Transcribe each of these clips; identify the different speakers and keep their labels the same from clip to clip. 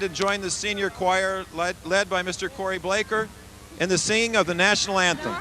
Speaker 1: and join the senior choir led by Mr. Corey Blaker in the singing of the national anthem.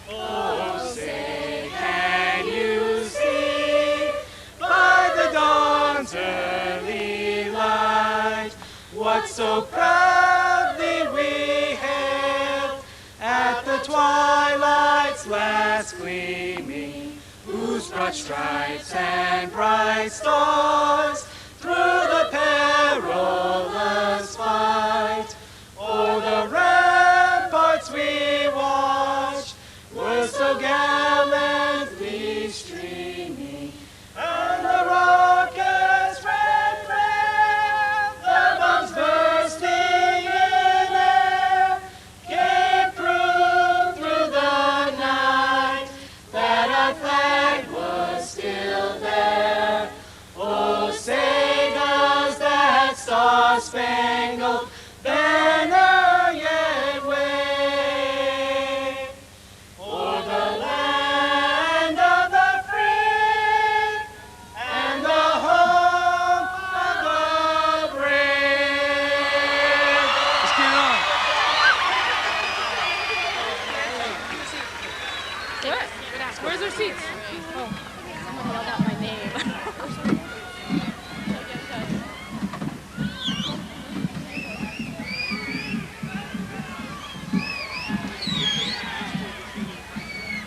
Speaker 2: Oh, say, can you see by the dawn's early light what so proudly we hailed at the twilight's last gleaming, whose broad stripes and bright stars through the perilous fight o'er the ramparts we watched were so gallantly streaming, and the rocket's red flame, the bombs bursting in air, gave proof through the night that our flag was still there. Oh, say does that star-spangled banner yet wave o'er the land of the free and the home of the brave. Let's get on.
Speaker 3: Where's our seats? Oh, someone yelled out my name.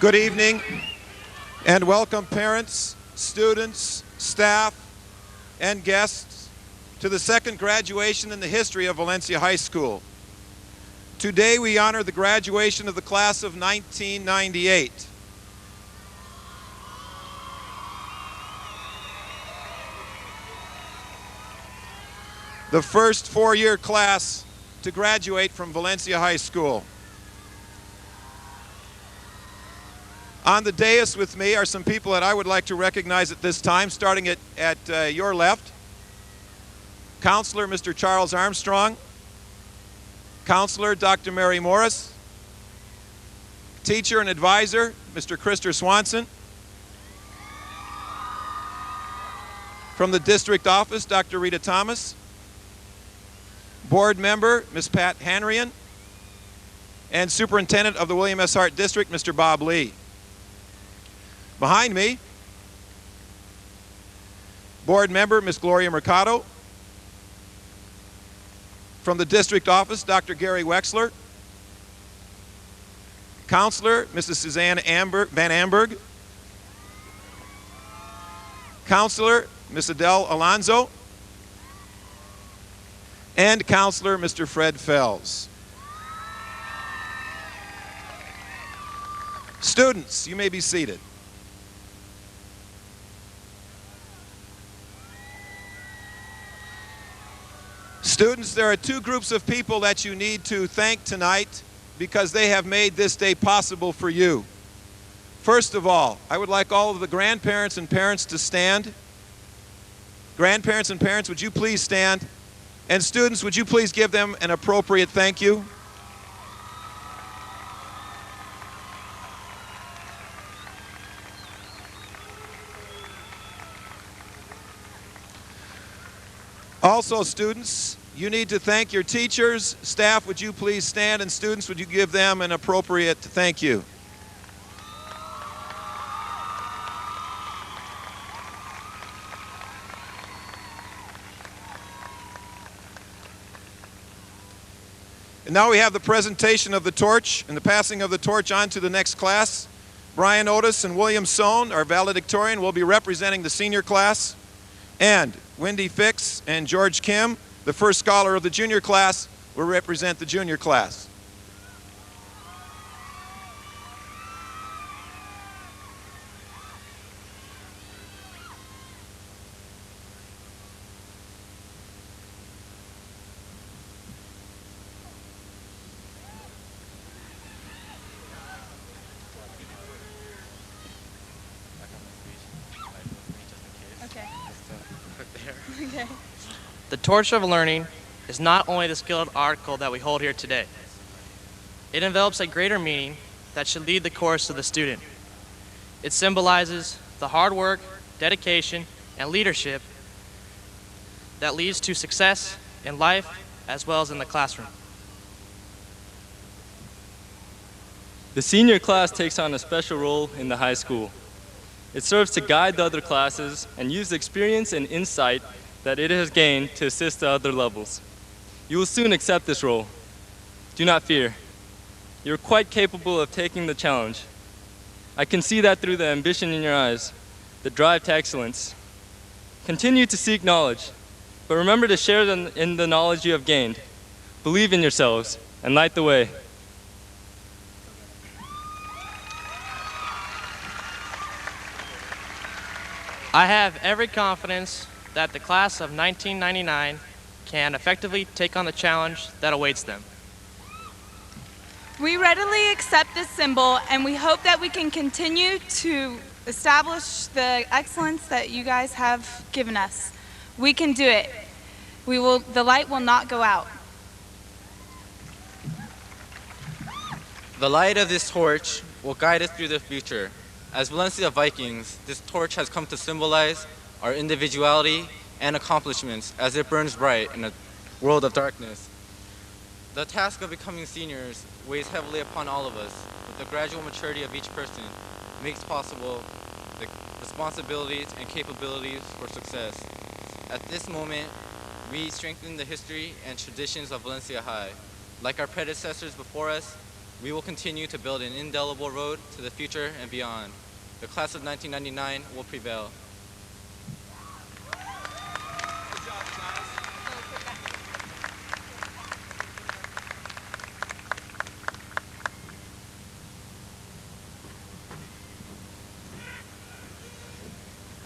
Speaker 1: Good evening and welcome parents, students, staff, and guests to the second graduation in the history of Valencia High School. Today we honor the graduation of the class of 1998. The first four-year class to graduate from Valencia High School. On the dais with me are some people that I would like to recognize at this time, starting at your left. Counselor Mr. Charles Armstrong, Counselor Dr. Mary Morris, Teacher and Advisor Mr. Krister Swanson, from the District Office Dr. Rita Thomas, Board Member Ms. Pat Hanrian, and Superintendent of the William S. Hart District Mr. Bob Lee. Behind me, Board Member Ms. Gloria Mercado, from the District Office Dr. Gary Wexler, Counselor Mrs. Suzanne Van Amberg, Counselor Ms. Adele Alonzo, and Counselor Mr. Fred Fells. Students, you may be seated. Students, there are two groups of people that you need to thank tonight because they have made this day possible for you. First of all, I would like all of the grandparents and parents to stand. Grandparents and parents, would you please stand? And students, would you please give them an appropriate thank you? Also, students, you need to thank your teachers. Staff, would you please stand? And students, would you give them an appropriate thank you? And now we have the presentation of the torch and the passing of the torch on to the next class. Brian Otis and William Sohn, our valedictorian, will be representing the senior class. And Wendy Fix and George Kim, the first scholar of the junior class, will represent the junior class.
Speaker 3: Okay.
Speaker 4: The torch of learning is not only the skilled article that we hold here today. It envelops a greater meaning that should lead the course of the student. It symbolizes the hard work, dedication, and leadership that leads to success in life as well as in the classroom.
Speaker 5: The senior class takes on a special role in the high school. It serves to guide the other classes and use the experience and insight that it has gained to assist the other levels. You will soon accept this role. Do not fear. You're quite capable of taking the challenge. I can see that through the ambition in your eyes, the drive to excellence. Continue to seek knowledge, but remember to share in the knowledge you have gained. Believe in yourselves and light the way.
Speaker 4: I have every confidence that the class of 1999 can effectively take on the challenge that awaits them.
Speaker 6: We readily accept this symbol, and we hope that we can continue to establish the excellence that you guys have given us. We can do it. The light will not go out.
Speaker 7: The light of this torch will guide us through the future. As Valencia Vikings, this torch has come to symbolize our individuality and accomplishments as it burns bright in a world of darkness. The task of becoming seniors weighs heavily upon all of us, but the gradual maturity of each person makes possible the responsibilities and capabilities for success. At this moment, we strengthen the history and traditions of Valencia High. Like our predecessors before us, we will continue to build an indelible road to the future and beyond. The class of 1999 will prevail.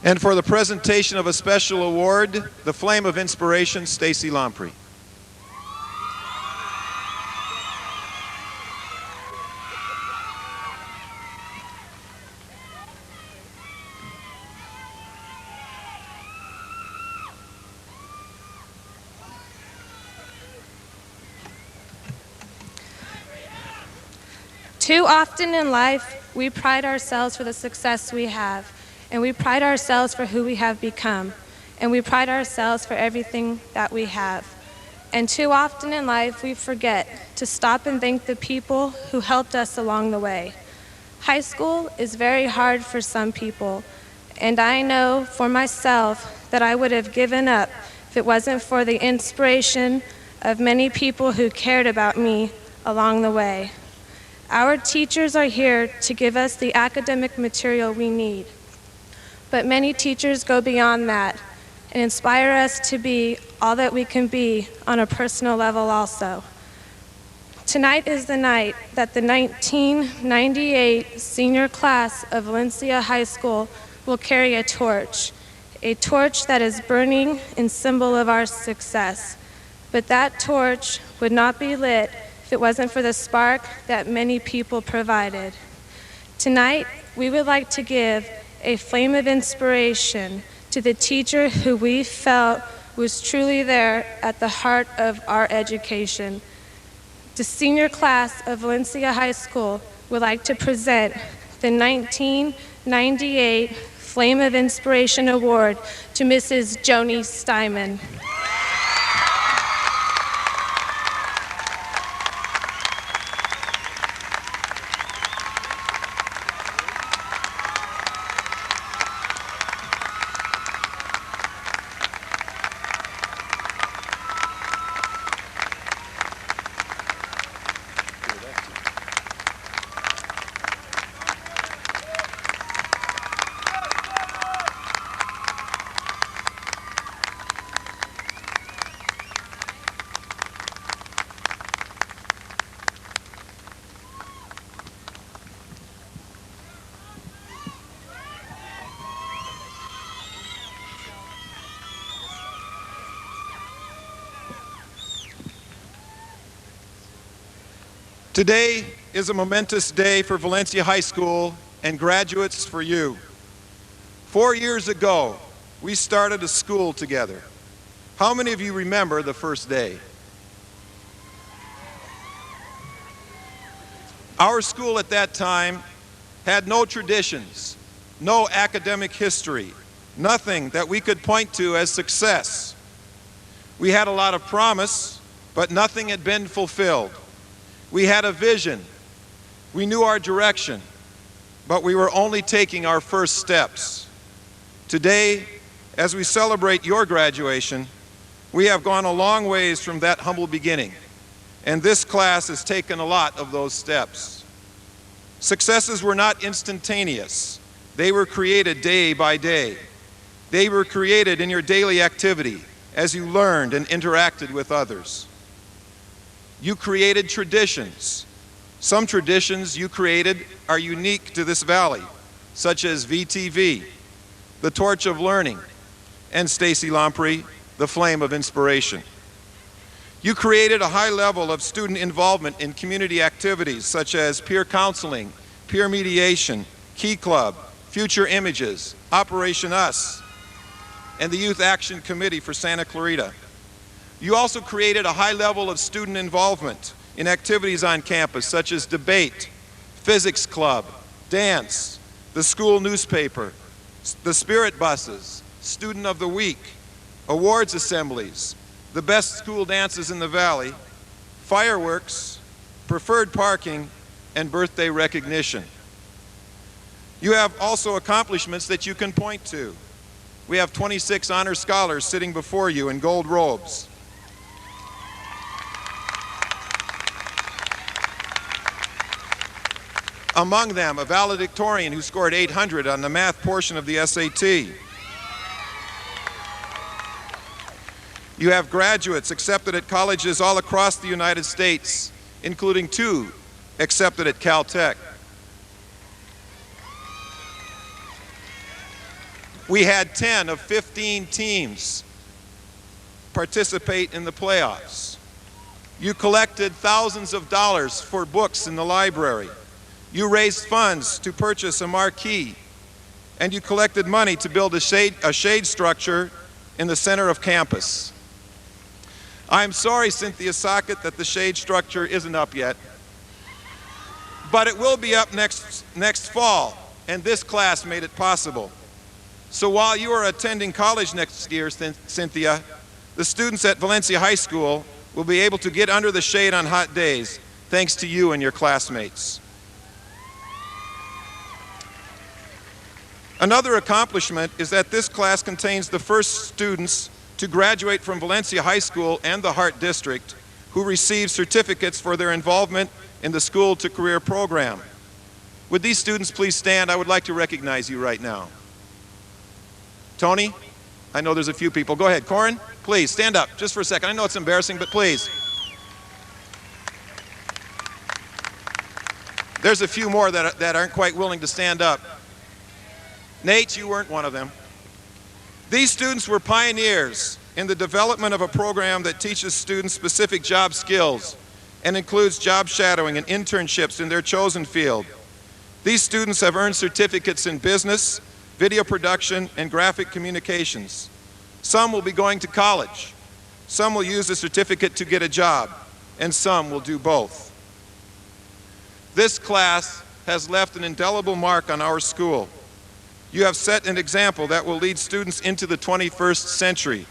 Speaker 1: And for the presentation of a special award, the Flame of Inspiration, Stacy Lamprey.
Speaker 3: Too often in life, we pride ourselves for the success we have, and we pride ourselves for who we have become, and we pride ourselves for everything that we have. And too often in life, we forget to stop and thank the people who helped us along the way. High school is very hard for some people, and I know for myself that I would have given up if it wasn't for the inspiration of many people who cared about me along the way. Our teachers are here to give us the academic material we need, but many teachers go beyond that and inspire us to be all that we can be on a personal level also. Tonight is the night that the 1998 senior class of Valencia High School will carry a torch that is burning in symbol of our success. But that torch would not be lit if it wasn't for the spark that many people provided. Tonight, we would like to give a flame of inspiration to the teacher who we felt was truly there at the heart of our education. The senior class of Valencia High School would like to present the 1998 Flame of Inspiration Award to Mrs. Joni Steinman.
Speaker 1: Today is a momentous day for Valencia High School and graduates for you. 4 years ago, we started a school together. How many of you remember the first day? Our school at that time had no traditions, no academic history, nothing that we could point to as success. We had a lot of promise, but nothing had been fulfilled. We had a vision. We knew our direction, but we were only taking our first steps. Today, as we celebrate your graduation, we have gone a long ways from that humble beginning, and this class has taken a lot of those steps. Successes were not instantaneous. They were created day by day. They were created in your daily activity as you learned and interacted with others. You created traditions. Some traditions you created are unique to this valley, such as VTV, the Torch of Learning, and Stacy Lamprey, the Flame of Inspiration. You created a high level of student involvement in community activities such as peer counseling, peer mediation, Key Club, Future Images, Operation Us, and the Youth Action Committee for Santa Clarita. You also created a high level of student involvement in activities on campus such as debate, physics club, dance, the school newspaper, the spirit buses, student of the week, awards assemblies, the best school dances in the valley, fireworks, preferred parking, and birthday recognition. You have also accomplishments that you can point to. We have 26 honor scholars sitting before you in gold robes. Among them, a valedictorian who scored 800 on the math portion of the SAT. You have graduates accepted at colleges all across the United States, including 2 accepted at Caltech. We had 10 of 15 teams participate in the playoffs. You collected thousands of dollars for books in the library. You raised funds to purchase a marquee, and you collected money to build a shade structure in the center of campus. I'm sorry, Cynthia Sockett, that the shade structure isn't up yet, but it will be up next fall, and this class made it possible. So while you are attending college next year, Cynthia, the students at Valencia High School will be able to get under the shade on hot days, thanks to you and your classmates. Another accomplishment is that this class contains the first students to graduate from Valencia High School and the Hart District who receive certificates for their involvement in the School to Career program. Would these students please stand? I would like to recognize you right now. Tony, I know there's a few people. Go ahead. Corin, please stand up just for a second. I know it's embarrassing, but please. There's a few more that aren't quite willing to stand up. Nate, you weren't one of them. These students were pioneers in the development of a program that teaches students specific job skills and includes job shadowing and internships in their chosen field. These students have earned certificates in business, video production, and graphic communications. Some will be going to college. Some will use the certificate to get a job, and some will do both. This class has left an indelible mark on our school. You have set an example that will lead students into the 21st century.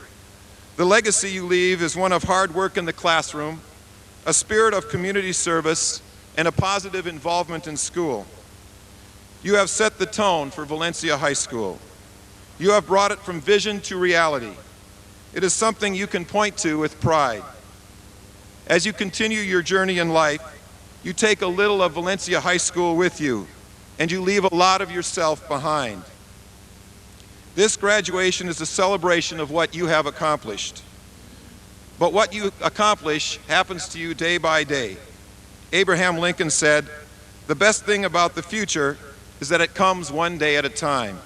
Speaker 1: The legacy you leave is one of hard work in the classroom, a spirit of community service, and a positive involvement in school. You have set the tone for Valencia High School. You have brought it from vision to reality. It is something you can point to with pride. As you continue your journey in life, you take a little of Valencia High School with you, and you leave a lot of yourself behind. This graduation is a celebration of what you have accomplished. But what you accomplish happens to you day by day. Abraham Lincoln said, "The best thing about the future is that it comes one day at a time."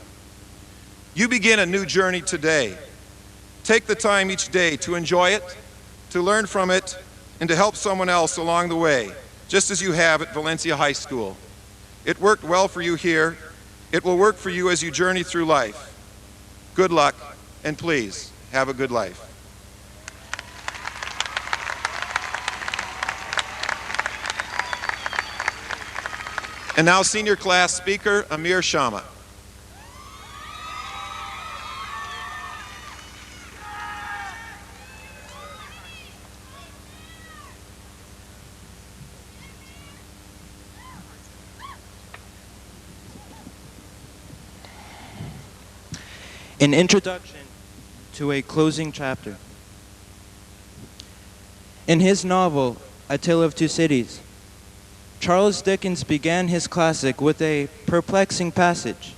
Speaker 1: You begin a new journey today. Take the time each day to enjoy it, to learn from it, and to help someone else along the way, just as you have at Valencia High School. It worked well for you here. It will work for you as you journey through life. Good luck, and please, have a good life. And now, senior class speaker, Amir Shama.
Speaker 8: An introduction to a closing chapter. In his novel, A Tale of Two Cities, Charles Dickens began his classic with a perplexing passage.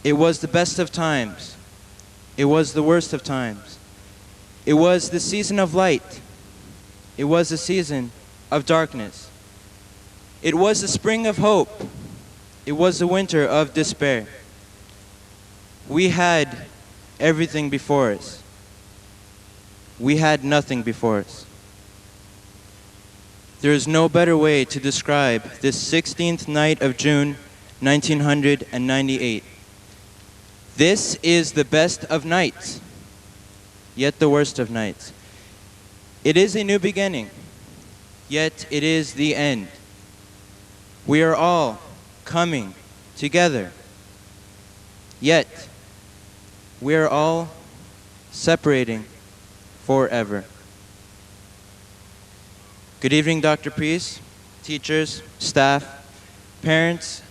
Speaker 8: It was the best of times. It was the worst of times. It was the season of light. It was the season of darkness. It was the spring of hope. It was the winter of despair. We had everything before us. We had nothing before us. There is no better way to describe this 16th night of June, 1998. This is the best of nights, yet the worst of nights. It is a new beginning, yet it is the end. We are all coming together, yet we are all separating forever. Good evening, Dr. Priest, teachers, staff, parents,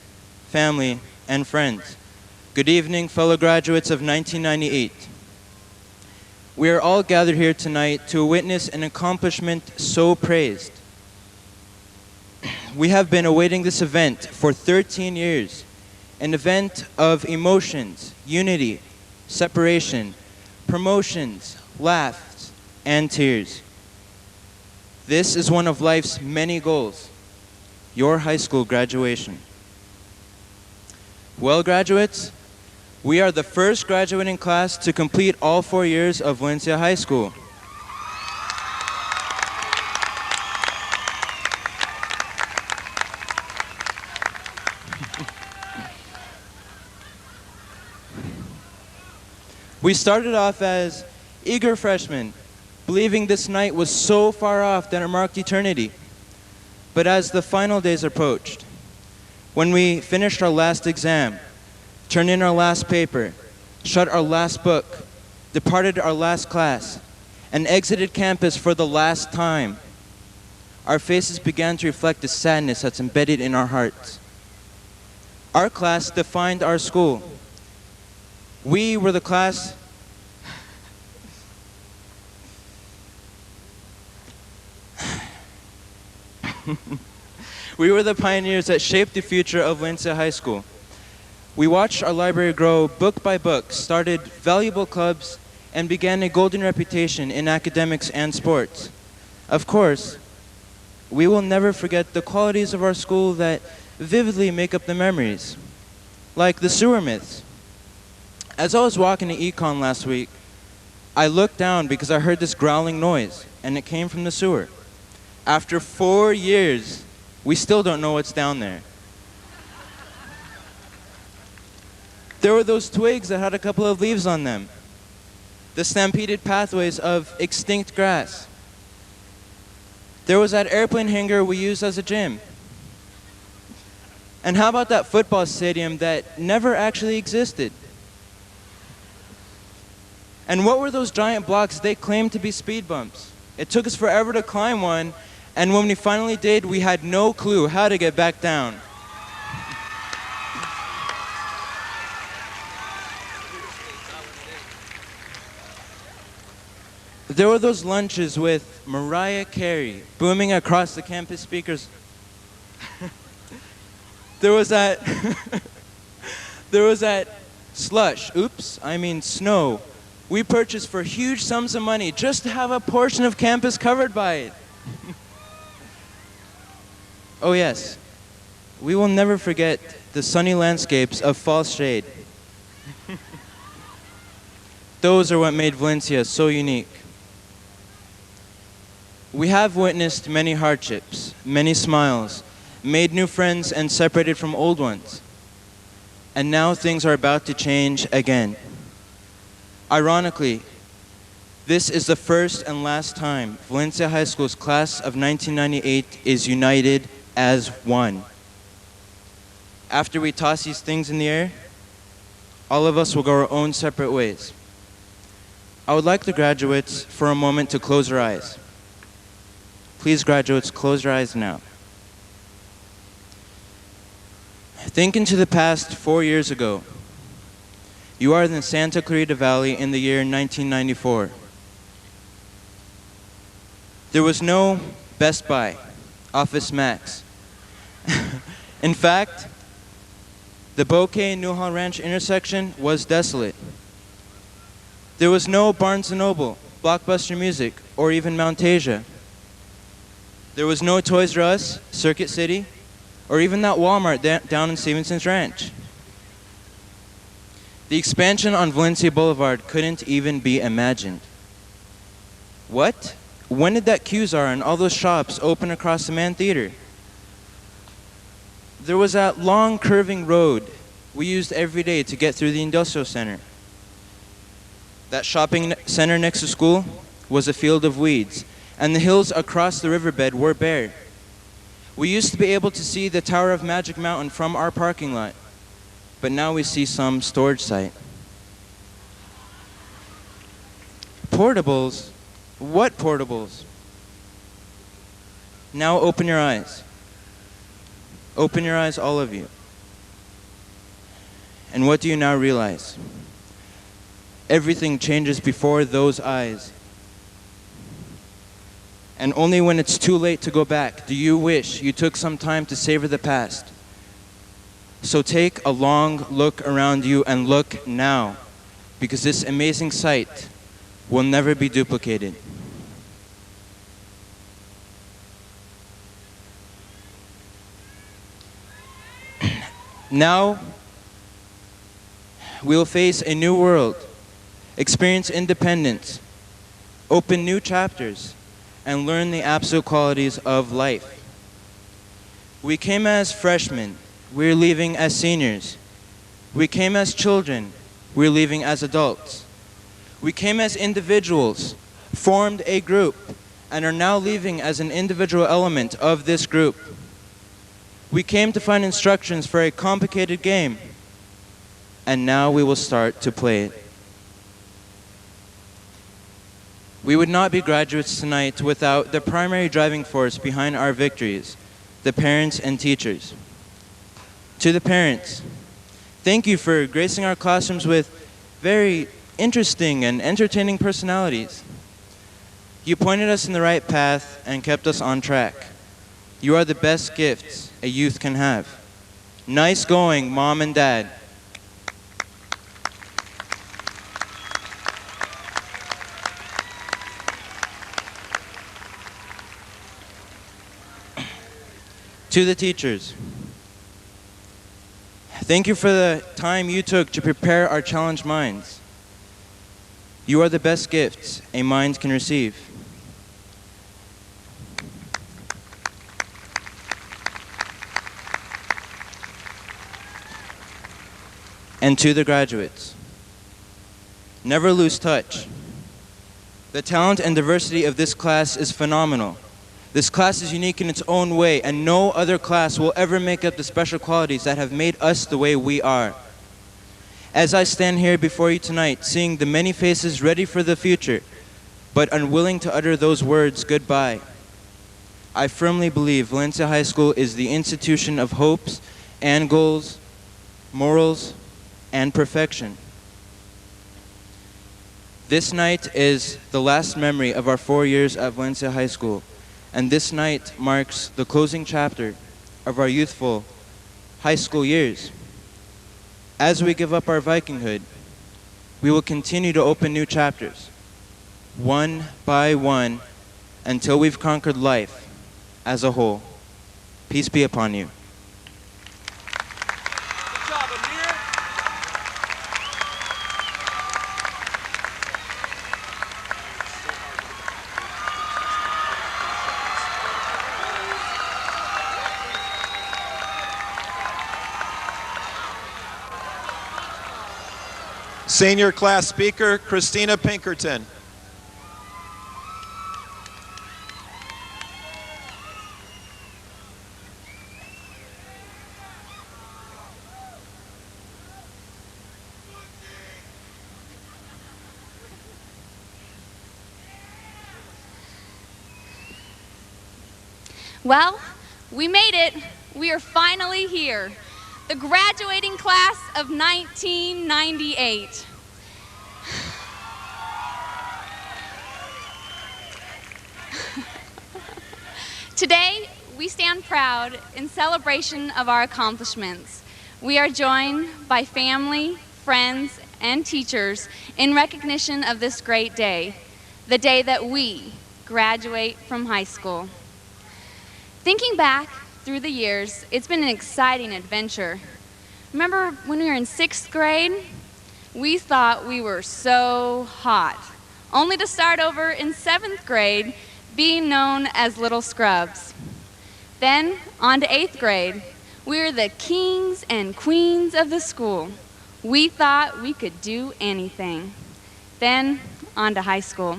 Speaker 8: family, and friends. Good evening, fellow graduates of 1998. We are all gathered here tonight to witness an accomplishment so praised. We have been awaiting this event for 13 years, an event of emotions, unity, separation, promotions, laughs, and tears. This is one of life's many goals, your high school graduation. Well, graduates, we are the first graduating class to complete all 4 years of Valencia High School. We started off as eager freshmen, believing this night was so far off that it marked eternity. But as the final days approached, when we finished our last exam, turned in our last paper, shut our last book, departed our last class, and exited campus for the last time, our faces began to reflect the sadness that's embedded in our hearts. Our class defined our school. We were the class we were the pioneers that shaped the future of Valencia High School. We watched our library grow book by book, started valuable clubs, and began a golden reputation in academics and sports. Of course, we will never forget the qualities of our school that vividly make up the memories, like the sewer myths. As I was walking to econ last week, I looked down because I heard this growling noise, and it came from the sewer. After 4 years, we still don't know what's down there. There were those twigs that had a couple of leaves on them. The stampeded pathways of extinct grass. There was that airplane hangar we used as a gym. And how about that football stadium that never actually existed? And what were those giant blocks they claimed to be speed bumps? It took us forever to climb one, and when we finally did, we had no clue how to get back down. There were those lunches with Mariah Carey booming across the campus speakers. There was that slush, snow, we purchased for huge sums of money just to have a portion of campus covered by it. Oh yes, we will never forget the sunny landscapes of Falls Shade. Those are what made Valencia so unique. We have witnessed many hardships, many smiles, made new friends and separated from old ones. And now things are about to change again. Ironically, this is the first and last time Valencia High School's class of 1998 is united as one. After we toss these things in the air, all of us will go our own separate ways. I would like the graduates for a moment to close their eyes. Please, graduates, close your eyes now. Think into the past 4 years ago. You are in the Santa Clarita Valley in the year 1994. There was no Best Buy, Office Max. In fact, the Bouquet and Newhall Ranch intersection was desolate. There was no Barnes & Noble, Blockbuster Music, or even Mount Asia. There was no Toys R Us, Circuit City, or even that Walmart down in Stevenson's Ranch. The expansion on Valencia Boulevard couldn't even be imagined. What? When did that Qzar and all those shops open across the Mann Theater? There was that long curving road we used every day to get through the industrial center. That shopping center next to school was a field of weeds, and the hills across the riverbed were bare. We used to be able to see the Tower of Magic Mountain from our parking lot, but now we see some storage site. Portables? What portables? Now open your eyes. Open your eyes, all of you. And what do you now realize? Everything changes before those eyes. And only when it's too late to go back do you wish you took some time to savor the past. So take a long look around you and look now, because this amazing sight will never be duplicated. Now, we will face a new world, experience independence, open new chapters, and learn the absolute qualities of life. We came as freshmen, we're leaving as seniors. We came as children, we're leaving as adults. We came as individuals, formed a group, and are now leaving as an individual element of this group. We came to find instructions for a complicated game, and now we will start to play it. We would not be graduates tonight without the primary driving force behind our victories, the parents and teachers. To the parents, thank you for gracing our classrooms with very interesting and entertaining personalities. You pointed us in the right path and kept us on track. You are the best gifts a youth can have. Nice going, Mom and Dad. To the teachers, thank you for the time you took to prepare our challenged minds. You are the best gifts a mind can receive. And to the graduates, never lose touch. The talent and diversity of this class is phenomenal. This class is unique in its own way, and no other class will ever make up the special qualities that have made us the way we are. As I stand here before you tonight, seeing the many faces ready for the future, but unwilling to utter those words goodbye, I firmly believe Valencia High School is the institution of hopes and goals, morals, and perfection. This night is the last memory of our 4 years at Valencia High School, and this night marks the closing chapter of our youthful high school years. As we give up our Vikinghood, we will continue to open new chapters, one by one, until we've conquered life as a whole. Peace be upon you.
Speaker 1: Senior class speaker, Christina Pinkerton.
Speaker 9: Well, we made it. We are finally here. the graduating class of 1998. Today, we stand proud in celebration of our accomplishments. We are joined by family, friends, and teachers in recognition of this great day, the day that we graduate from high school. Thinking back through the years, it's been an exciting adventure. Remember when we were in 6th grade? We thought we were so hot, only to start over in 7th grade, being known as Little Scrubs. Then, on to 8th grade. We were the kings and queens of the school. We thought we could do anything. Then, on to high school.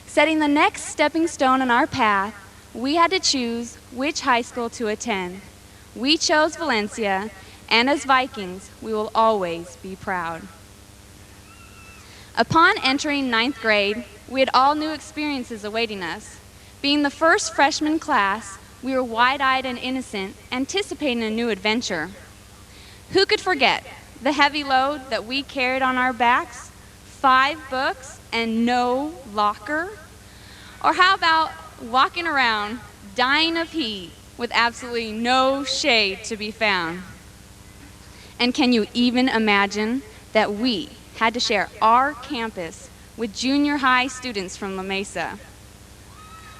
Speaker 9: Setting the next stepping stone on our path, we had to choose which high school to attend. We chose Valencia, and as Vikings, we will always be proud. Upon entering 9th grade, we had all new experiences awaiting us. Being the first freshman class, we were wide-eyed and innocent, anticipating a new adventure. Who could forget the heavy load that we carried on our backs, 5 books, and no locker? Or how about walking around, dying of heat, with absolutely no shade to be found? And can you even imagine that we had to share our campus with junior high students from La Mesa?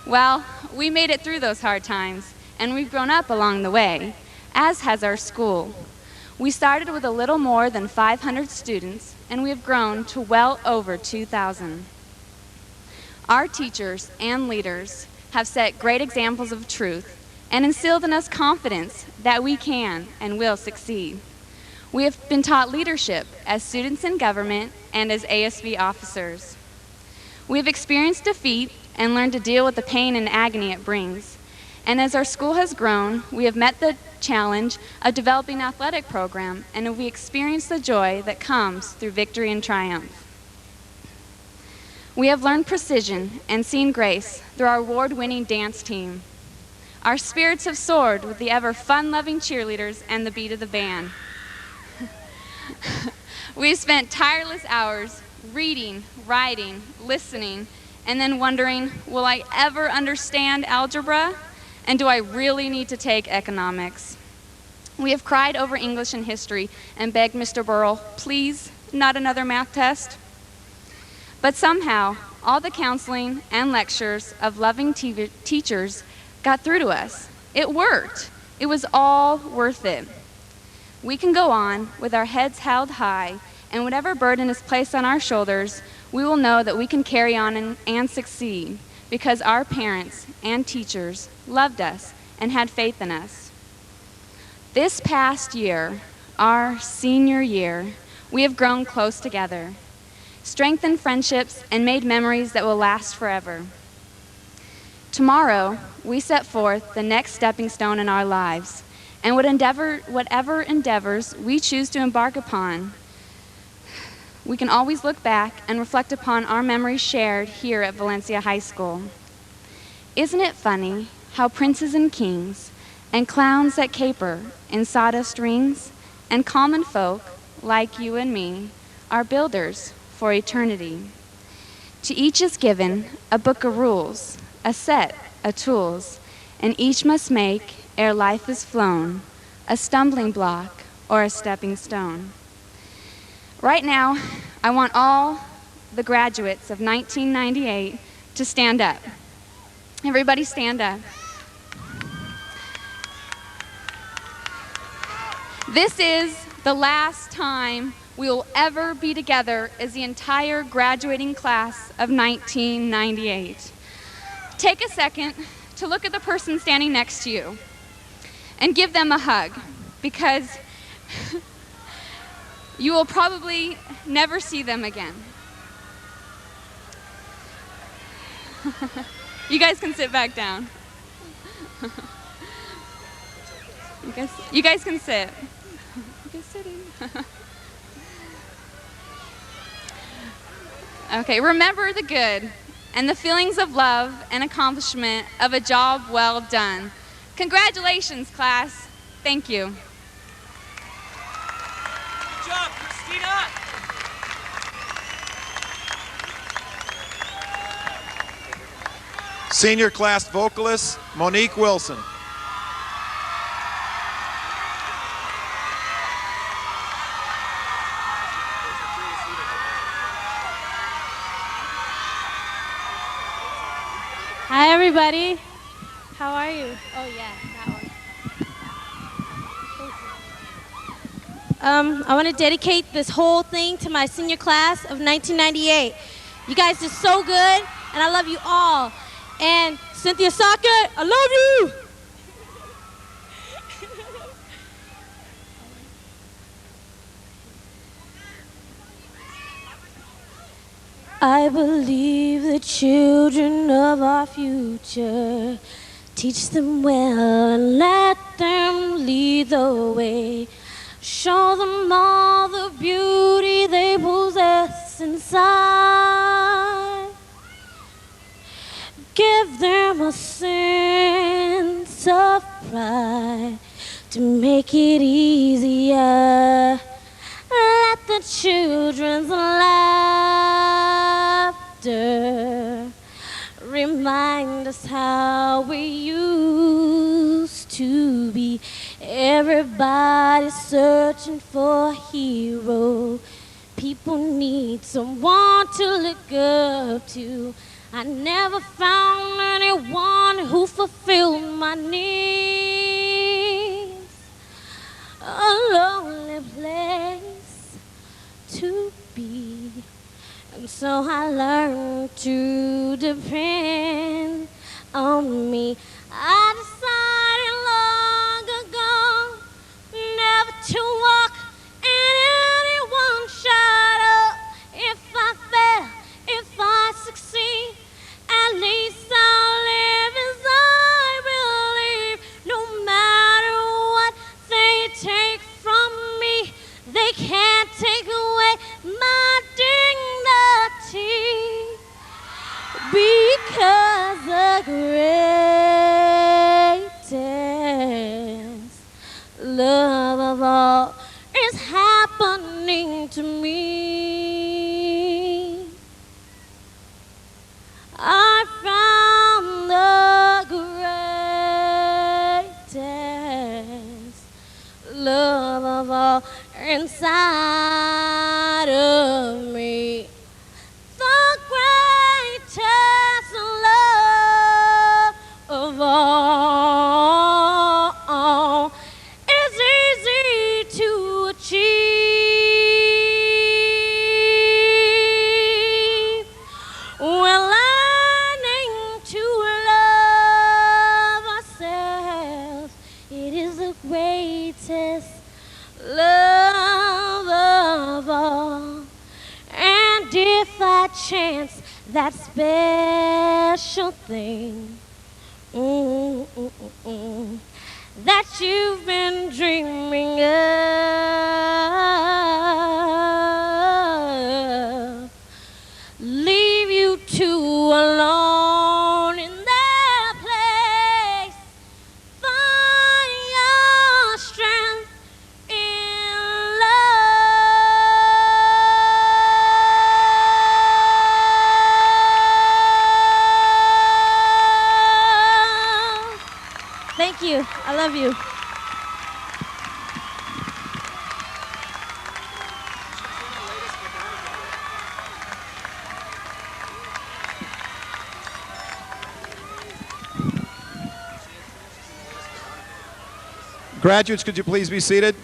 Speaker 9: Well, we made it through those hard times, and we've grown up along the way, as has our school. We started with a little more than 500 students, and we have grown to well over 2,000. Our teachers and leaders have set great examples of truth and instilled in us confidence that we can and will succeed. We have been taught leadership as students in government and as ASB officers. We have experienced defeat and learned to deal with the pain and agony it brings. And as our school has grown, we have met the challenge of developing an athletic program, and we experienced the joy that comes through victory and triumph. We have learned precision and seen grace through our award-winning dance team. Our spirits have soared with the ever fun-loving cheerleaders and the beat of the band. We've spent tireless hours reading, writing, listening, and then wondering, will I ever understand algebra? And do I really need to take economics? We have cried over English and history and begged Mr. Burrell, please, not another math test. But somehow, all the counseling and lectures of loving teachers got through to us. It worked. It was all worth it. We can go on with our heads held high, and whatever burden is placed on our shoulders, we will know that we can carry on and succeed because our parents and teachers loved us and had faith in us. This past year, our senior year, we have grown close together, strengthened friendships, and made memories that will last forever. Tomorrow, we set forth the next stepping stone in our lives, and whatever endeavors we choose to embark upon, we can always look back and reflect upon our memories shared here at Valencia High School. Isn't it funny how princes and kings and clowns that caper in sawdust rings and common folk like you and me are builders for eternity? To each is given a book of rules, a set of tools, and each must make, ere life is flown, a stumbling block or a stepping stone. Right now, I want all the graduates of 1998 to stand up. Everybody stand up. This is the last time we will ever be together as the entire graduating class of 1998. Take a second to look at the person standing next to you and give them a hug, because you will probably never see them again. You guys can sit back down. You guys can sit. You guys sitting. Okay, remember the good and the feelings of love and accomplishment of a job well done. Congratulations, class. Thank you.
Speaker 1: Senior class vocalist, Monique Wilson.
Speaker 10: Hi, everybody. How are you? Oh, yeah, that one. Thank you. I want to dedicate this whole thing to my senior class of 1998. You guys are so good, and I love you all. And Cynthia Socket, I love you! I believe the children of our future. Teach them well and let them lead the way. Show them all the beauty they possess inside. Give them a sense of pride to make it easier. Let the children's laughter remind us how we used to be. Everybody's searching for a hero. People need someone to look up to. I never found anyone who fulfilled my needs. A lonely place to be. And so I learned to depend on me. I decided long ago never to walk in anyone's shadow. If I fail, if I succeed, at least I'll live as I believe. No matter what they take from me, they can't take away my dignity. Because the greatest love of all is happening to me. I found the greatest love of all inside of me. The greatest love of all is easy to achieve. We're learning to love ourselves. It is the greatest love of all. And if I chance that special thing that you've been dreaming of, leave you two alone in that place, find your strength in love. Thank you. I love you.
Speaker 1: Graduates, could you please be seated?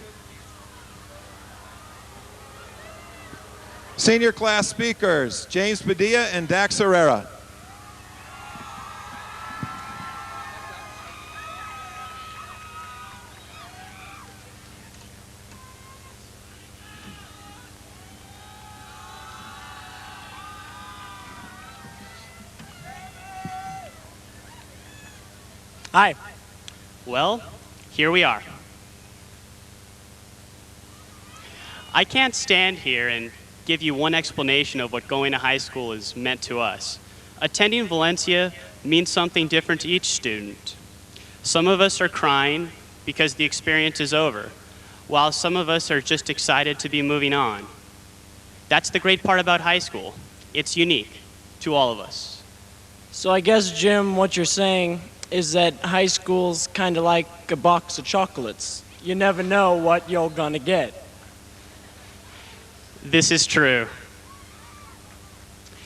Speaker 1: Senior class speakers, James Padilla and Dax Herrera.
Speaker 11: Hi. Well, here we are. I can't stand here and give you one explanation of what going to high school is meant to us. Attending Valencia means something different to each student. Some of us are crying because the experience is over, while some of us are just excited to be moving on. That's the great part about high school. It's unique to all of us.
Speaker 2: So I guess, Jim, what you're saying is that high school's kind of like a box of chocolates. You never know what you're gonna get.
Speaker 11: This is true.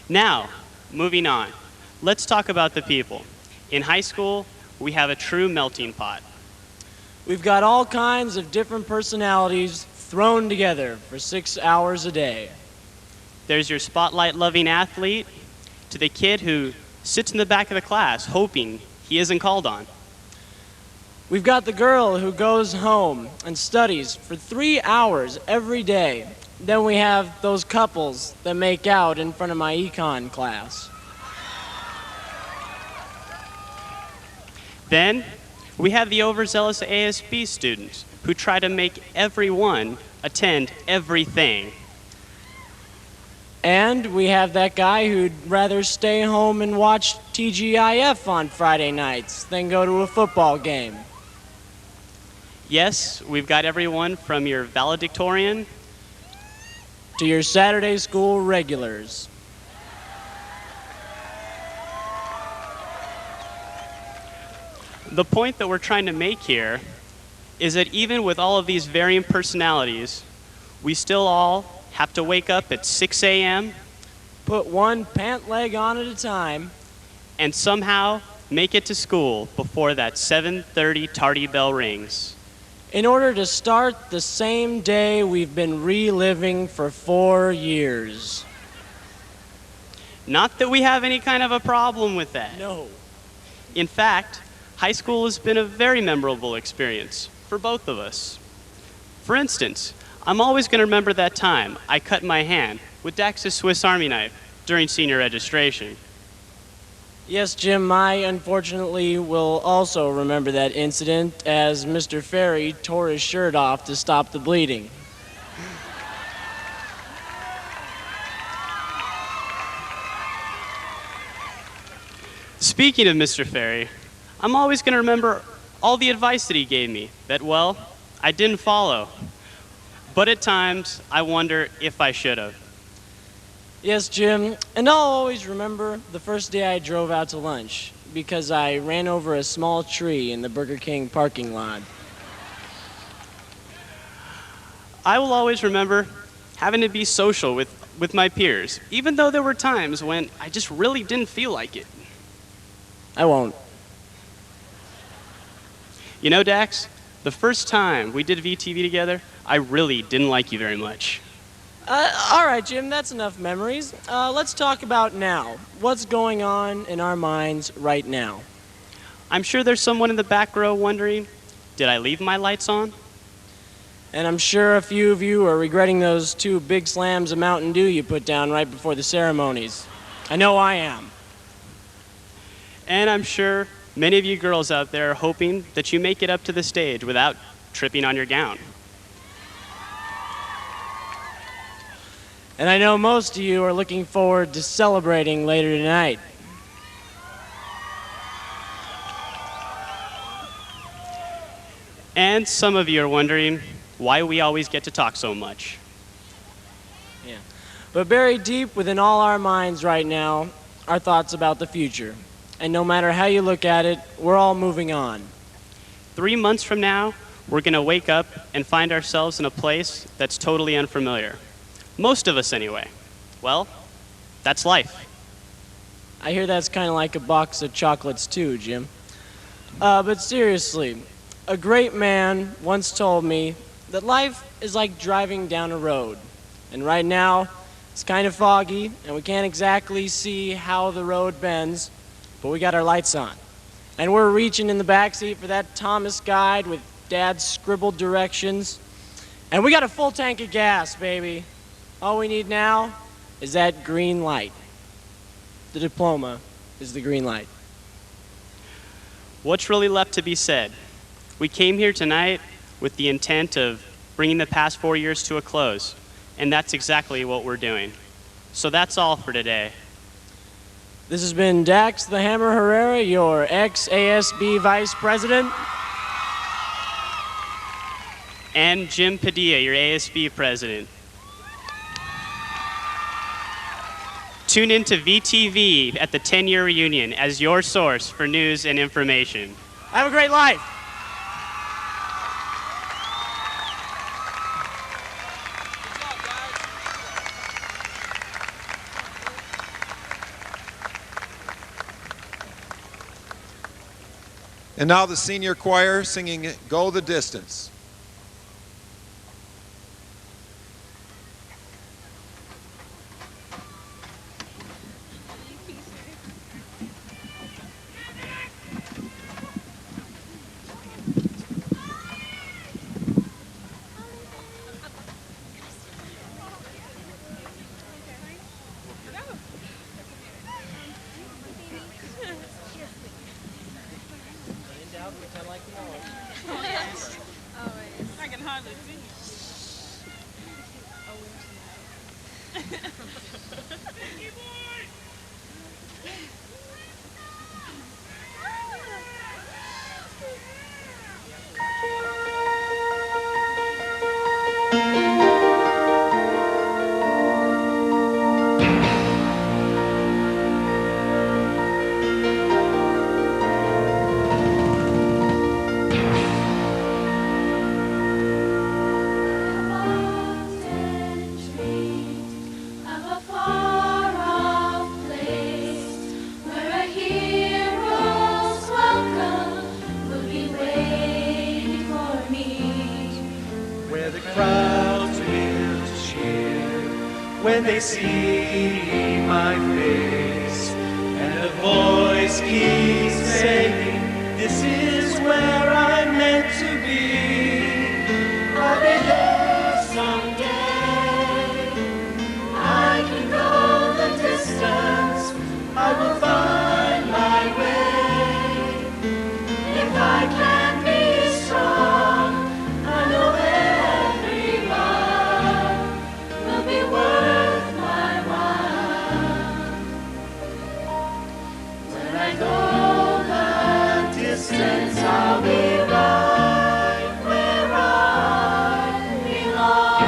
Speaker 11: Now, moving on, let's talk about the people. In high school, we have a true melting pot.
Speaker 2: We've got all kinds of different personalities thrown together for 6 hours a day.
Speaker 11: There's your spotlight-loving athlete to the kid who sits in the back of the class hoping he isn't called on.
Speaker 2: We've got the girl who goes home and studies for 3 hours every day. Then we have those couples that make out in front of my econ class.
Speaker 11: Then we have the overzealous ASB students who try to make everyone attend everything.
Speaker 2: And we have that guy who'd rather stay home and watch TGIF on Friday nights than go to a football game.
Speaker 11: Yes, we've got everyone from your valedictorian
Speaker 2: to your Saturday school regulars.
Speaker 11: The point that we're trying to make here is that even with all of these varying personalities, we still all have to wake up at 6 a.m.,
Speaker 2: put one pant leg on at a time,
Speaker 11: and somehow make it to school before that 7:30 tardy bell rings.
Speaker 2: In order to start the same day we've been reliving for 4 years.
Speaker 11: Not that we have any kind of a problem with that.
Speaker 2: No.
Speaker 11: In fact, high school has been a very memorable experience for both of us. For instance, I'm always going to remember that time I cut my hand with Dax's Swiss Army knife during senior registration.
Speaker 2: Yes, Jim, I unfortunately will also remember that incident as Mr. Ferry tore his shirt off to stop the bleeding.
Speaker 11: Speaking of Mr. Ferry, I'm always going to remember all the advice that he gave me that, well, I didn't follow. But at times, I wonder if I should have.
Speaker 2: Yes, Jim, and I'll always remember the first day I drove out to lunch because I ran over a small tree in the Burger King parking lot.
Speaker 11: I will always remember having to be social with my peers, even though there were times when I just really didn't feel like it.
Speaker 2: I won't.
Speaker 11: You know, Dax, the first time we did VTV together, I really didn't like you very much.
Speaker 2: All right, Jim, that's enough memories. Let's talk about now. What's going on in our minds right now?
Speaker 11: I'm sure there's someone in the back row wondering, did I leave my lights on?
Speaker 2: And I'm sure a few of you are regretting those 2 big slams of Mountain Dew you put down right before the ceremonies. I know I am.
Speaker 11: And I'm sure many of you girls out there are hoping that you make it up to the stage without tripping on your gown.
Speaker 2: And I know most of you are looking forward to celebrating later tonight.
Speaker 11: And some of you are wondering why we always get to talk so much.
Speaker 2: Yeah. But buried deep within all our minds right now are thoughts about the future. And no matter how you look at it, we're all moving on.
Speaker 11: 3 months from now, we're going to wake up and find ourselves in a place that's totally unfamiliar. Most of us, anyway. Well, that's life.
Speaker 2: I hear that's kind of like a box of chocolates too, Jim. But seriously, a great man once told me that life is like driving down a road. And right now, it's kind of foggy, and we can't exactly see how the road bends, but we got our lights on. And we're reaching in the backseat for that Thomas guide with Dad's scribbled directions. And we got a full tank of gas, baby. All we need now is that green light. The diploma is the green light.
Speaker 11: What's really left to be said? We came here tonight with the intent of bringing the past 4 years to a close, and that's exactly what we're doing. So that's all for today.
Speaker 2: This has been Dax the Hammer Herrera, your ex-ASB Vice President.
Speaker 11: And Jim Padilla, your ASB President. Tune into VTV at the 10-year reunion as your source for news and information. Have a great life.
Speaker 1: And now the senior choir singing Go the Distance.
Speaker 12: I can hardly see.
Speaker 13: When they see my face, and a voice keeps saying, this is where I'm meant to be. I'll be there someday. I can go the distance. I will find my way. If I can be strong, I know every mile will be worth my while. When I go the distance, I'll be right where I belong.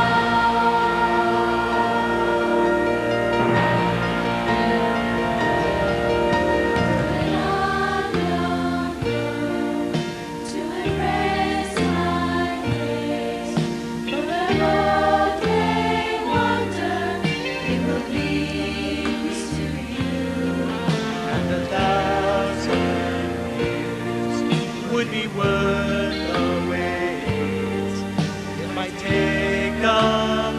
Speaker 13: To embrace my grace, for the road they wander, it will lead to you. And 1,000 years would be worth the wait. It might take a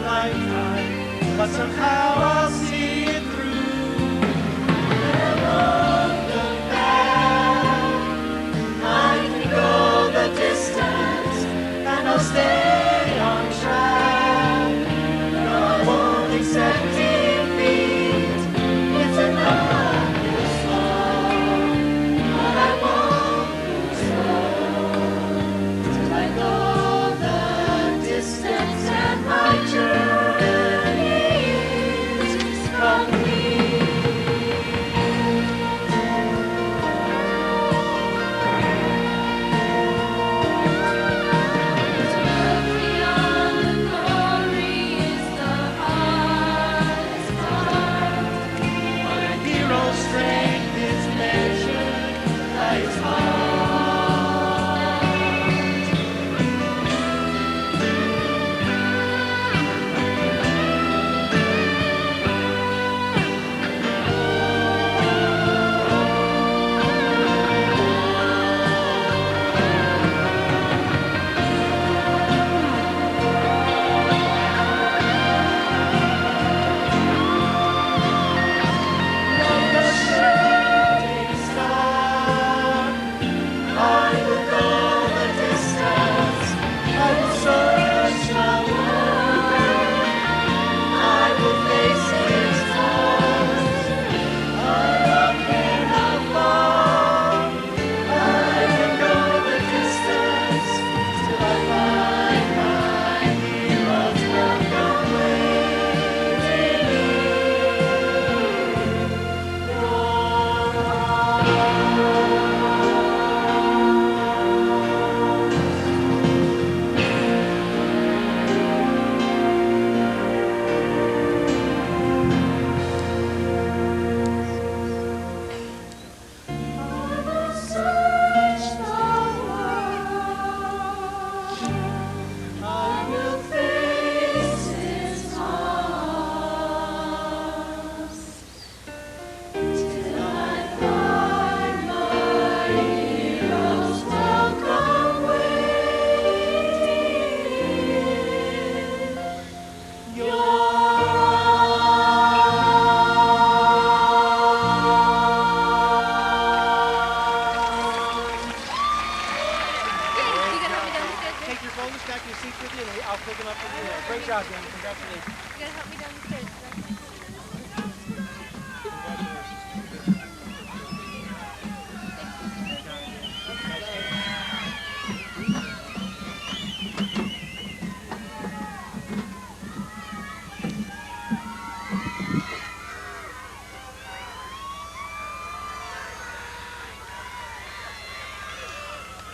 Speaker 13: lifetime, but somehow I'll see it through. And I won't look back. I can go the distance, and I'll stay on track. No, I won't accept defeat. It's another song, but I won't lose hope.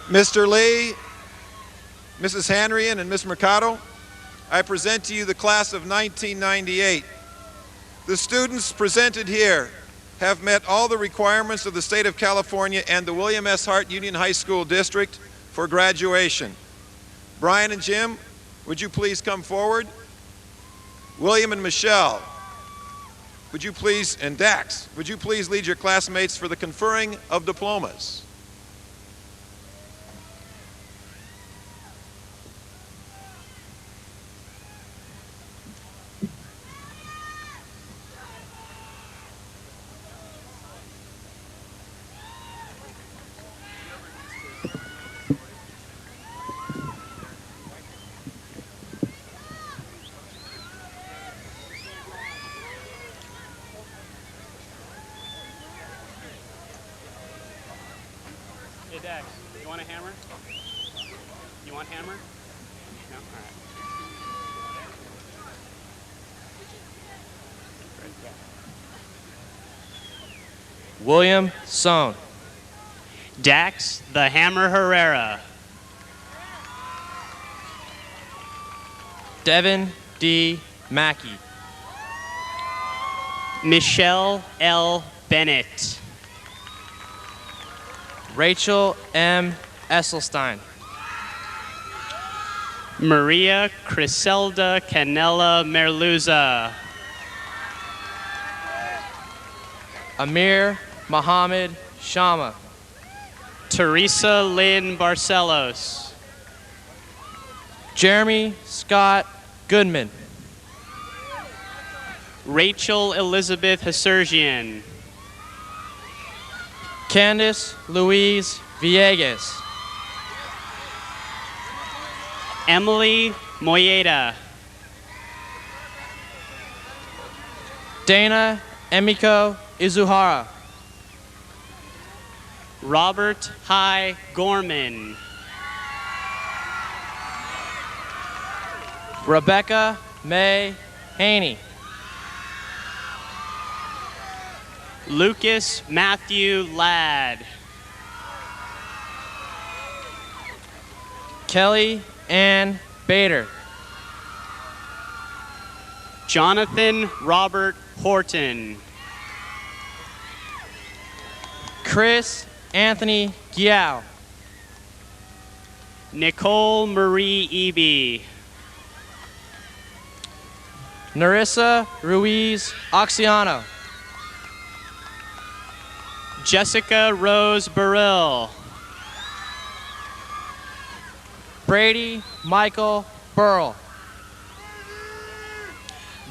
Speaker 1: Mr. Lee, Mrs. Hanrian, and Ms. Mercado, I present to you the class of 1998. The students presented here have met all the requirements of the state of California and the William S. Hart Union High School District for graduation. Brian and Jim, would you please come forward? William and Michelle, would you please, and Dax, would you please lead your classmates for the conferring of diplomas?
Speaker 11: Hey, Dax, you want a hammer? You want hammer? No? All right.
Speaker 4: William Sohn.
Speaker 11: Dax the Hammer Herrera.
Speaker 4: Devin D. Mackey.
Speaker 11: Michelle L. Bennett.
Speaker 4: Rachel M. Esselstein.
Speaker 11: Maria Criselda Canella Merluza.
Speaker 4: Amir Mohammed Shama.
Speaker 11: Teresa Lynn Barcelos.
Speaker 4: Jeremy Scott Goodman.
Speaker 11: Rachel Elizabeth Hasurgian.
Speaker 4: Candice Louise Villegas.
Speaker 11: Emily Moyeda.
Speaker 4: Dana Emiko Izuhara.
Speaker 11: Robert Hy Gorman.
Speaker 4: Rebecca May Haney.
Speaker 11: Lucas Matthew Ladd.
Speaker 4: Kelly Ann Bader.
Speaker 11: Jonathan Robert Horton.
Speaker 4: Chris Anthony Giao.
Speaker 11: Nicole Marie Eby.
Speaker 4: Narissa Ruiz Oxiano.
Speaker 11: Jessica Rose Burrill.
Speaker 4: Brady Michael Burl.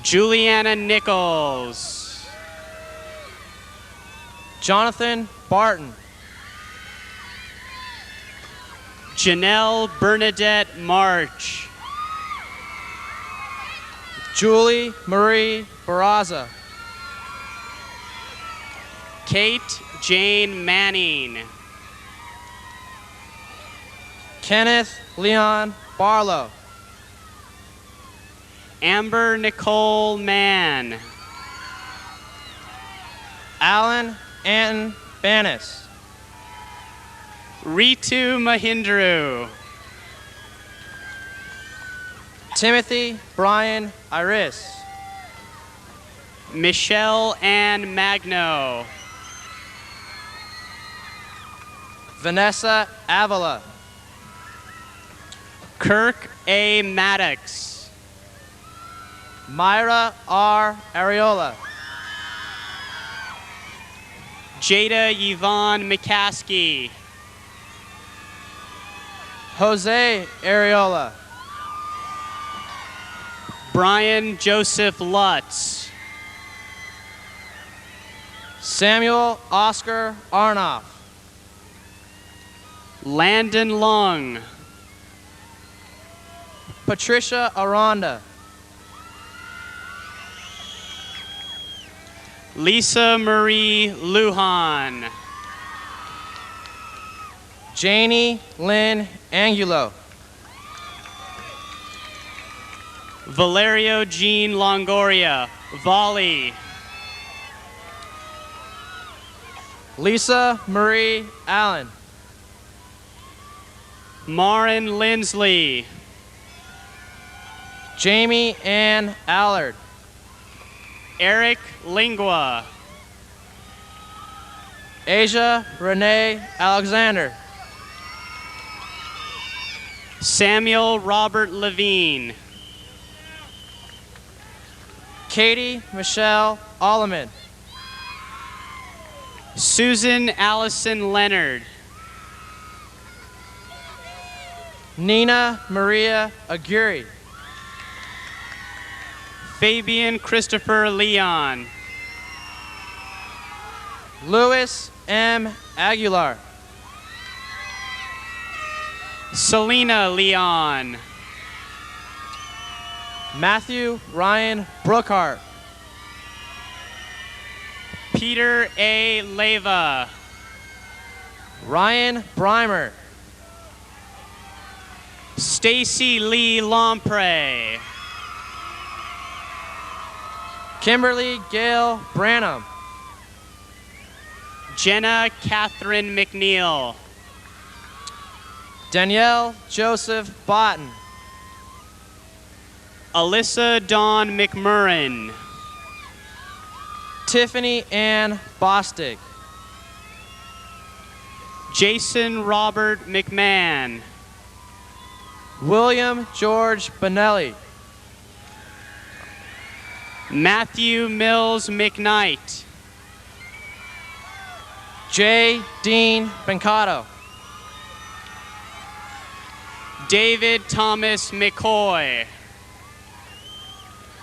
Speaker 11: Juliana Nichols.
Speaker 4: Jonathan Barton.
Speaker 11: Janelle Bernadette March.
Speaker 4: Julie Marie Barraza.
Speaker 11: Kate Jane Manning.
Speaker 4: Kenneth Leon Barlow.
Speaker 11: Amber Nicole Mann.
Speaker 4: Alan Anton Banis.
Speaker 11: Ritu Mahindru.
Speaker 4: Timothy Brian Iris.
Speaker 11: Michelle Ann Magno.
Speaker 4: Vanessa Avila.
Speaker 11: Kirk A. Maddox.
Speaker 4: Myra R. Areola.
Speaker 11: Jada Yvonne McCaskey.
Speaker 4: Jose Areola.
Speaker 11: Brian Joseph Lutz.
Speaker 4: Samuel Oscar Arnoff.
Speaker 11: Landon Lung.
Speaker 4: Patricia Aranda.
Speaker 11: Lisa Marie Lujan.
Speaker 4: Janie Lynn Angulo.
Speaker 11: Valerio Jean Longoria. Volley.
Speaker 4: Lisa Marie Allen.
Speaker 11: Marin Lindsley.
Speaker 12: Jamie Ann Allard.
Speaker 11: Eric Lingua.
Speaker 12: Asia Renee Alexander.
Speaker 11: Samuel Robert Levine.
Speaker 12: Katie Michelle Alleman.
Speaker 11: Susan Allison Leonard.
Speaker 12: Nina Maria Aguirre.
Speaker 11: Fabian Christopher Leon.
Speaker 12: Louis M. Aguilar.
Speaker 11: Selena Leon.
Speaker 12: Matthew Ryan Brookhart.
Speaker 11: Peter A. Leva.
Speaker 12: Ryan Breimer.
Speaker 11: Stacy Lee Lompre.
Speaker 12: Kimberly Gail Branham.
Speaker 11: Jenna Catherine McNeil.
Speaker 12: Danielle Joseph Botten.
Speaker 11: Alyssa Dawn McMurrin.
Speaker 12: Tiffany Ann Bostic.
Speaker 11: Jason Robert McMahon.
Speaker 12: William George Bonelli.
Speaker 11: Matthew Mills McKnight.
Speaker 12: J. Dean Bencato.
Speaker 11: David Thomas McCoy.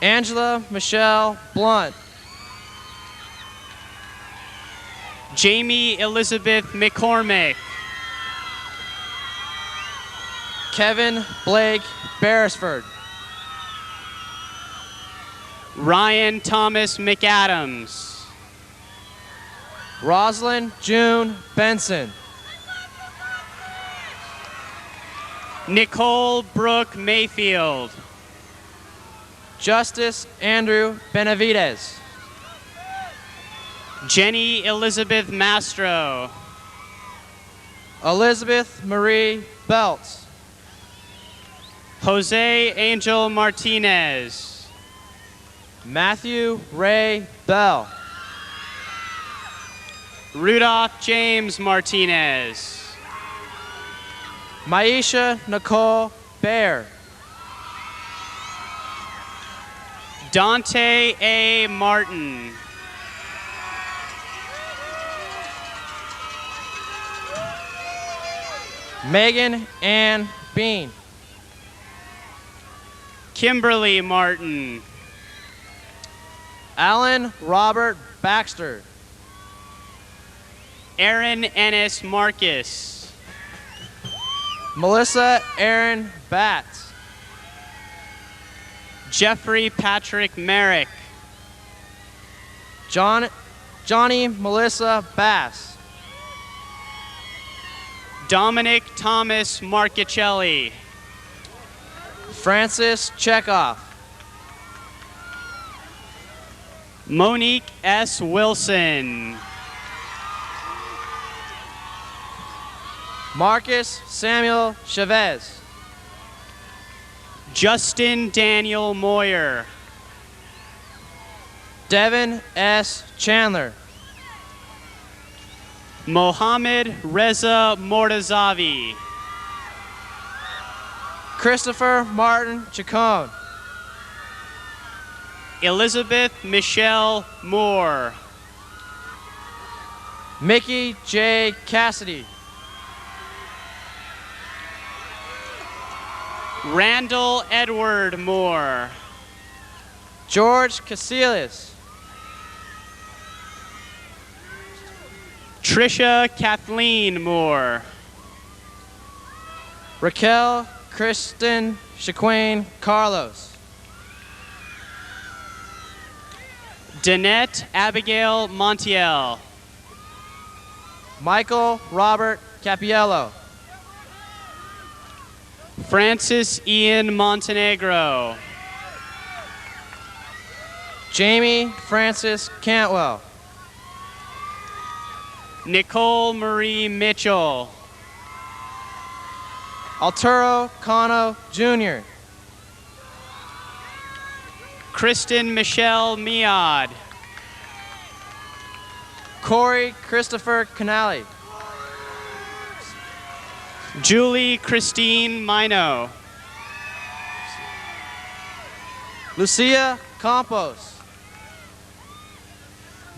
Speaker 12: Angela Michelle Blunt.
Speaker 11: Jamie Elizabeth McCormick.
Speaker 12: Kevin Blake Beresford.
Speaker 11: Ryan Thomas McAdams.
Speaker 12: Rosalind June Benson.
Speaker 11: Nicole Brooke Mayfield.
Speaker 12: Justice Andrew Benavides.
Speaker 11: Jenny Elizabeth Mastro.
Speaker 12: Elizabeth Marie Belts.
Speaker 11: Jose Angel Martinez.
Speaker 12: Matthew Ray Bell.
Speaker 11: Rudolph James Martinez.
Speaker 12: Maisha Nicole Baer.
Speaker 11: Dante A. Martin.
Speaker 12: Megan Ann Bean.
Speaker 11: Kimberly Martin.
Speaker 12: Alan Robert Baxter.
Speaker 11: Aaron Ennis Marcus.
Speaker 12: Melissa Aaron Batts.
Speaker 11: Jeffrey Patrick Merrick.
Speaker 12: Johnny Melissa Bass.
Speaker 11: Dominic Thomas Marchicelli.
Speaker 12: Francis Chekhov.
Speaker 11: Monique S. Wilson.
Speaker 12: Marcus Samuel Chavez.
Speaker 11: Justin Daniel Moyer.
Speaker 12: Devin S. Chandler.
Speaker 11: Mohammed Reza Mortazavi.
Speaker 12: Christopher Martin Chacon.
Speaker 11: Elizabeth Michelle Moore.
Speaker 12: Mickey J. Cassidy.
Speaker 11: Randall Edward Moore.
Speaker 12: George Casillas.
Speaker 11: Trisha Kathleen Moore.
Speaker 12: Raquel Kristen Shaquane Carlos.
Speaker 11: Danette Abigail Montiel.
Speaker 12: Michael Robert Capiello.
Speaker 11: Francis Ian Montenegro.
Speaker 12: Jamie Francis Cantwell.
Speaker 11: Nicole Marie Mitchell.
Speaker 12: Arturo Cano Jr.,
Speaker 11: Kristen Michelle Miad,
Speaker 12: Corey Christopher Canali,
Speaker 11: Julie Christine Mino,
Speaker 12: Lucia Campos,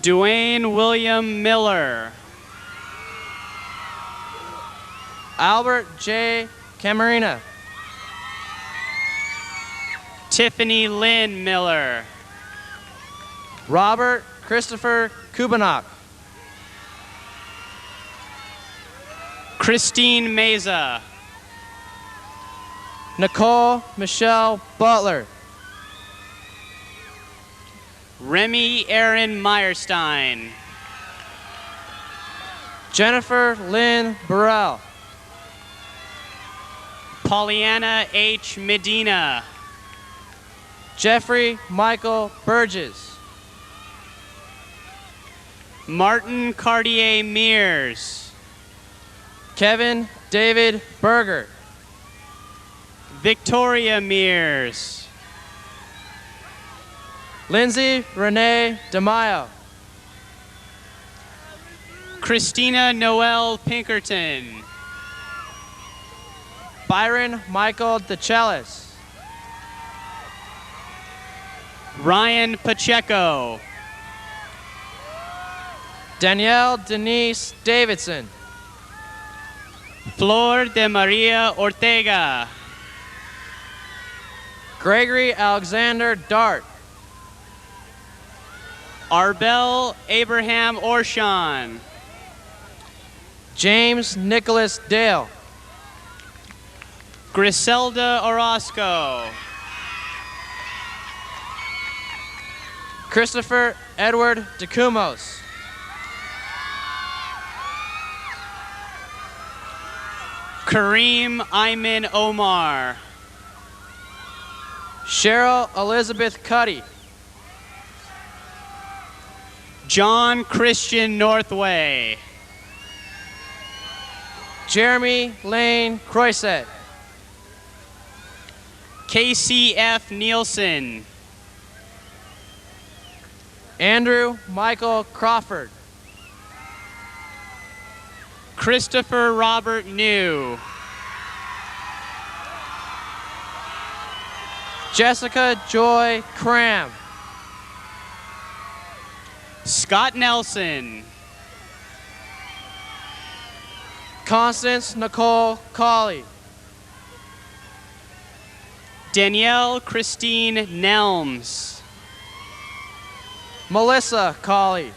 Speaker 11: Dwayne William Miller,
Speaker 12: Albert J. Camarina,
Speaker 11: Tiffany Lynn Miller,
Speaker 12: Robert Christopher Kubanok,
Speaker 11: Christine Meza,
Speaker 12: Nicole Michelle Butler,
Speaker 11: Remy Aaron Meyerstein,
Speaker 12: Jennifer Lynn Burrell,
Speaker 11: Pollyanna H. Medina,
Speaker 12: Jeffrey Michael Burgess,
Speaker 11: Martin Cartier Mears,
Speaker 12: Kevin David Berger,
Speaker 11: Victoria Mears,
Speaker 12: Lindsay Renee DeMaio,
Speaker 11: Christina Noel Pinkerton,
Speaker 12: Byron Michael DeChellis,
Speaker 11: Ryan Pacheco,
Speaker 12: Danielle Denise Davidson,
Speaker 11: Flor de Maria Ortega,
Speaker 12: Gregory Alexander Dart,
Speaker 11: Arbel Abraham Orshon,
Speaker 12: James Nicholas Dale,
Speaker 11: Griselda Orozco,
Speaker 12: Christopher Edward DeCumos,
Speaker 11: Kareem Ayman Omar,
Speaker 12: Cheryl Elizabeth Cuddy,
Speaker 11: John Christian Northway,
Speaker 12: Jeremy Lane Croisset,
Speaker 11: KCF Nielsen,
Speaker 12: Andrew Michael Crawford,
Speaker 11: Christopher Robert New,
Speaker 12: Jessica Joy Cram,
Speaker 11: Scott Nelson,
Speaker 12: Constance Nicole Colley,
Speaker 11: Danielle Christine Nelms,
Speaker 12: Melissa Colley,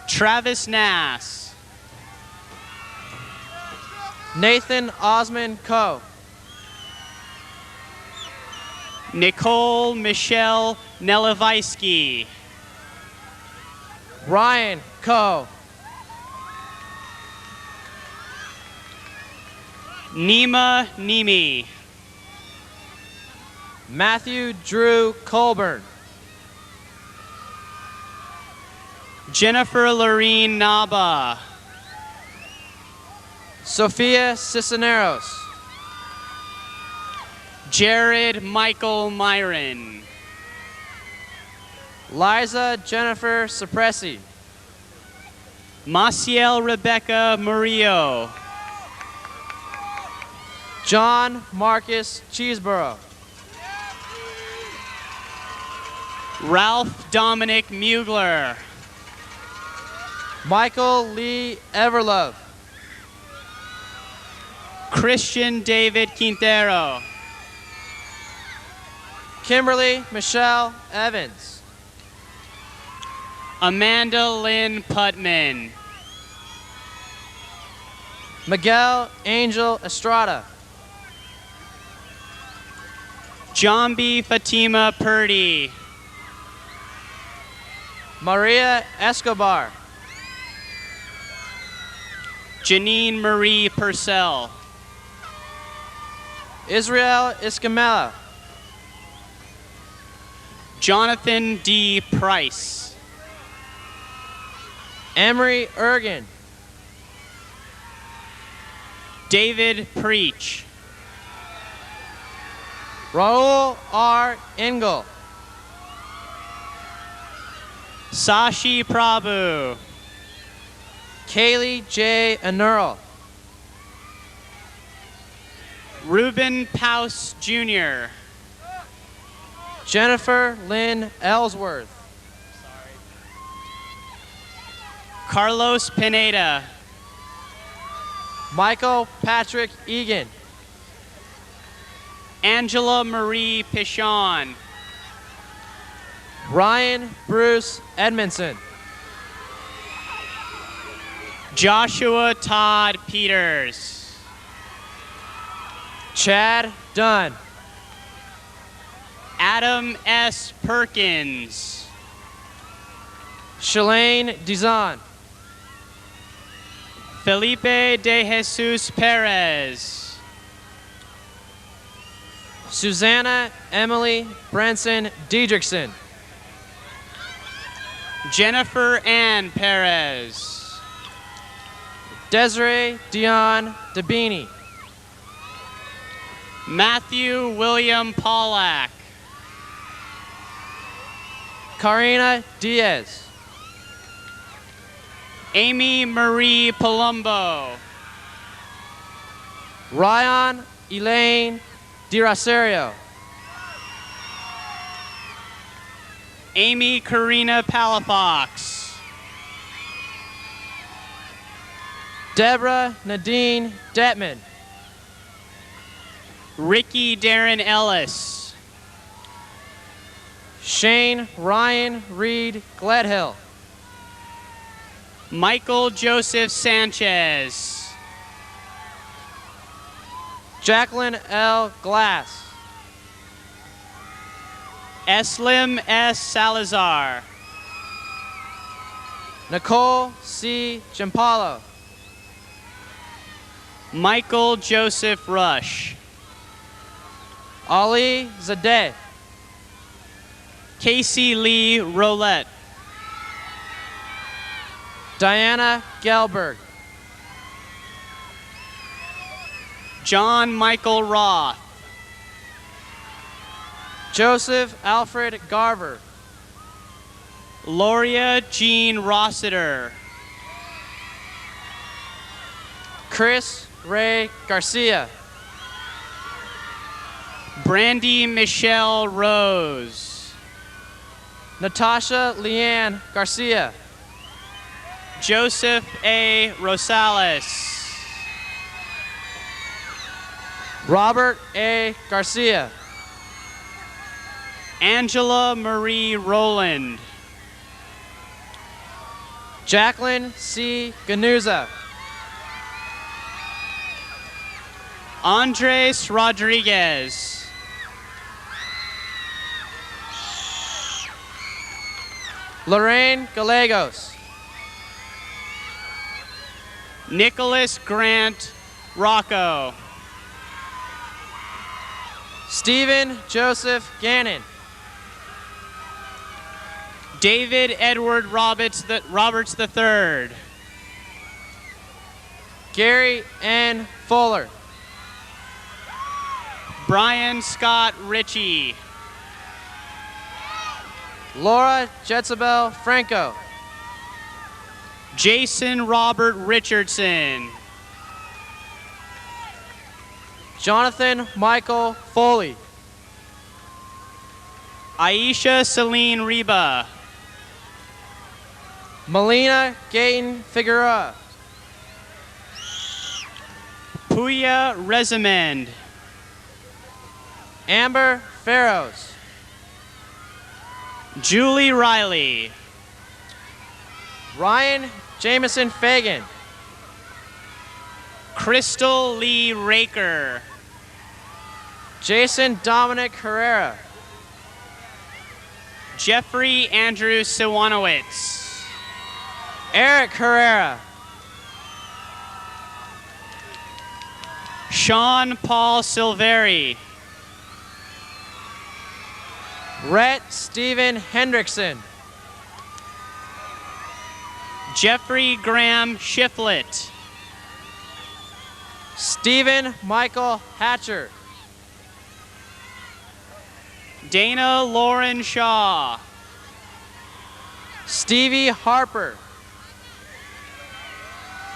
Speaker 11: Travis Nass,
Speaker 12: Nathan Osmond Coe,
Speaker 11: Nicole Michelle Nelevaisky,
Speaker 12: Ryan Coe,
Speaker 11: Nima Nimi,
Speaker 12: Matthew Drew Colburn,
Speaker 11: Jennifer Lorene Naba,
Speaker 12: Sophia Cisneros,
Speaker 11: Jared Michael Myron,
Speaker 12: Liza Jennifer Suppressi,
Speaker 11: Maciel Rebecca Murillo,
Speaker 12: John Marcus Cheeseborough,
Speaker 11: Ralph Dominic Mugler,
Speaker 12: Michael Lee Everlove,
Speaker 11: Christian David Quintero,
Speaker 12: Kimberly Michelle Evans,
Speaker 11: Amanda Lynn Putman,
Speaker 12: Miguel Angel Estrada,
Speaker 11: Jambi Fatima Purdy,
Speaker 12: Maria Escobar,
Speaker 11: Janine Marie Purcell,
Speaker 12: Israel Iskamela,
Speaker 11: Jonathan D. Price,
Speaker 12: Emery Ergen,
Speaker 11: David Preach.
Speaker 12: Raul R. Engel.
Speaker 11: Sashi Prabhu.
Speaker 12: Kaylee J. Anural.
Speaker 11: Ruben Paus Jr.
Speaker 12: Jennifer Lynn Ellsworth.
Speaker 11: Carlos Pineda.
Speaker 12: Michael Patrick Egan.
Speaker 11: Angela Marie Pichon.
Speaker 12: Ryan Bruce Edmondson.
Speaker 11: Joshua Todd Peters.
Speaker 12: Chad Dunn.
Speaker 11: Adam S. Perkins.
Speaker 12: Shalane Dizon.
Speaker 11: Felipe de Jesus Perez.
Speaker 12: Susanna Emily Branson Diedrichson.
Speaker 11: Jennifer Ann Perez.
Speaker 12: Desiree Dion Dabini.
Speaker 11: Matthew William Pollack.
Speaker 12: Karina Diaz.
Speaker 11: Amy Marie Palumbo.
Speaker 12: Ryan Elaine DiRosario.
Speaker 11: Amy Karina Palafox.
Speaker 12: Deborah Nadine Detman.
Speaker 11: Ricky Darren Ellis.
Speaker 12: Shane Ryan Reed Gledhill.
Speaker 11: Michael Joseph Sanchez.
Speaker 12: Jacqueline L. Glass.
Speaker 11: Eslim S. Salazar.
Speaker 12: Nicole C. Giampalo.
Speaker 11: Michael Joseph Rush.
Speaker 12: Ali Zadeh.
Speaker 11: Casey Lee Roulette.
Speaker 12: Diana Gelberg.
Speaker 11: John Michael Roth.
Speaker 12: Joseph Alfred Garver.
Speaker 11: Loria Jean Rossiter.
Speaker 12: Chris Ray Garcia.
Speaker 11: Brandy Michelle Rose.
Speaker 12: Natasha Leanne Garcia.
Speaker 11: Joseph A. Rosales.
Speaker 12: Robert A. Garcia.
Speaker 11: Angela Marie Rowland.
Speaker 12: Jacqueline C. Ganuza.
Speaker 11: Andres Rodriguez.
Speaker 12: Lorraine Gallegos.
Speaker 11: Nicholas Grant Rocco.
Speaker 12: Stephen Joseph Gannon.
Speaker 11: David Edward Roberts III.
Speaker 12: Gary N. Fuller.
Speaker 11: Brian Scott Ritchie.
Speaker 12: Laura Jezebel Franco.
Speaker 11: Jason Robert Richardson.
Speaker 12: Jonathan Michael Foley.
Speaker 11: Aisha Celine Reba.
Speaker 12: Melina Gayton Figueroa.
Speaker 11: Puya Resamend.
Speaker 12: Amber Farrows.
Speaker 11: Julie Riley.
Speaker 12: Ryan Jameson Fagan.
Speaker 11: Crystal Lee Raker.
Speaker 12: Jason Dominic Herrera.
Speaker 11: Jeffrey Andrew Siwanowitz.
Speaker 12: Eric Herrera.
Speaker 11: Sean Paul Silveri.
Speaker 12: Rhett Stephen Hendrickson.
Speaker 11: Jeffrey Graham Shiflett.
Speaker 12: Stephen Michael Hatcher.
Speaker 11: Dana Lauren Shaw.
Speaker 12: Stevie Harper.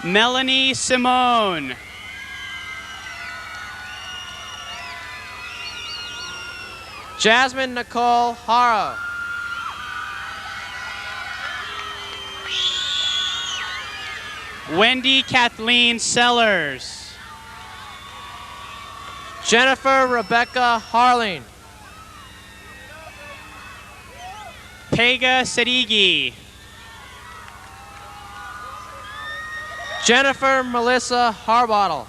Speaker 11: Melanie Simone.
Speaker 12: Jasmine Nicole Haro.
Speaker 11: Wendy Kathleen Sellers.
Speaker 12: Jennifer Rebecca Harling.
Speaker 11: Pega Sadigi.
Speaker 12: Jennifer Melissa Harbottle.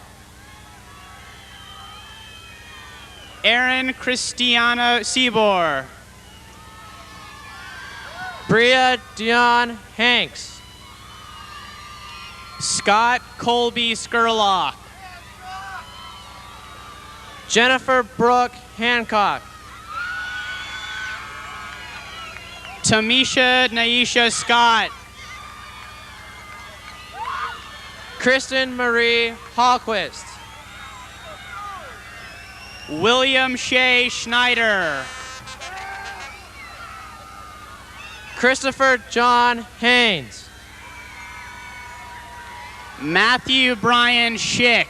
Speaker 11: Erin Christiana Seabor.
Speaker 12: Bria Dion Hanks.
Speaker 11: Scott Colby Skurlock.
Speaker 12: Jennifer Brooke Hancock.
Speaker 11: Tamisha Naisha Scott.
Speaker 12: Kristen Marie Hallquist.
Speaker 11: William Shea Schneider.
Speaker 12: Christopher John Haynes.
Speaker 11: Matthew Brian Schick.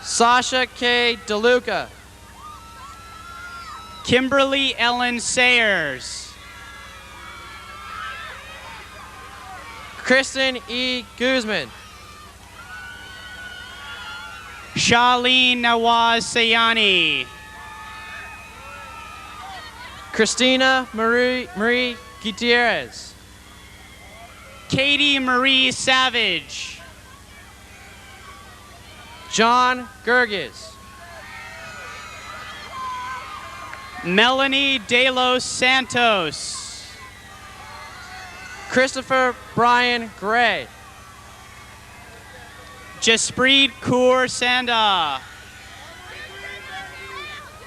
Speaker 12: Sasha K. DeLuca.
Speaker 11: Kimberly Ellen Sayers.
Speaker 12: Kristen E. Guzman.
Speaker 11: Charlene Nawaz Sayani.
Speaker 12: Christina Marie Gutierrez.
Speaker 11: Katie Marie Savage.
Speaker 12: John Gerges.
Speaker 11: Melanie De Los Santos.
Speaker 12: Christopher Brian Gray.
Speaker 11: Jaspreet Kaur Sanda.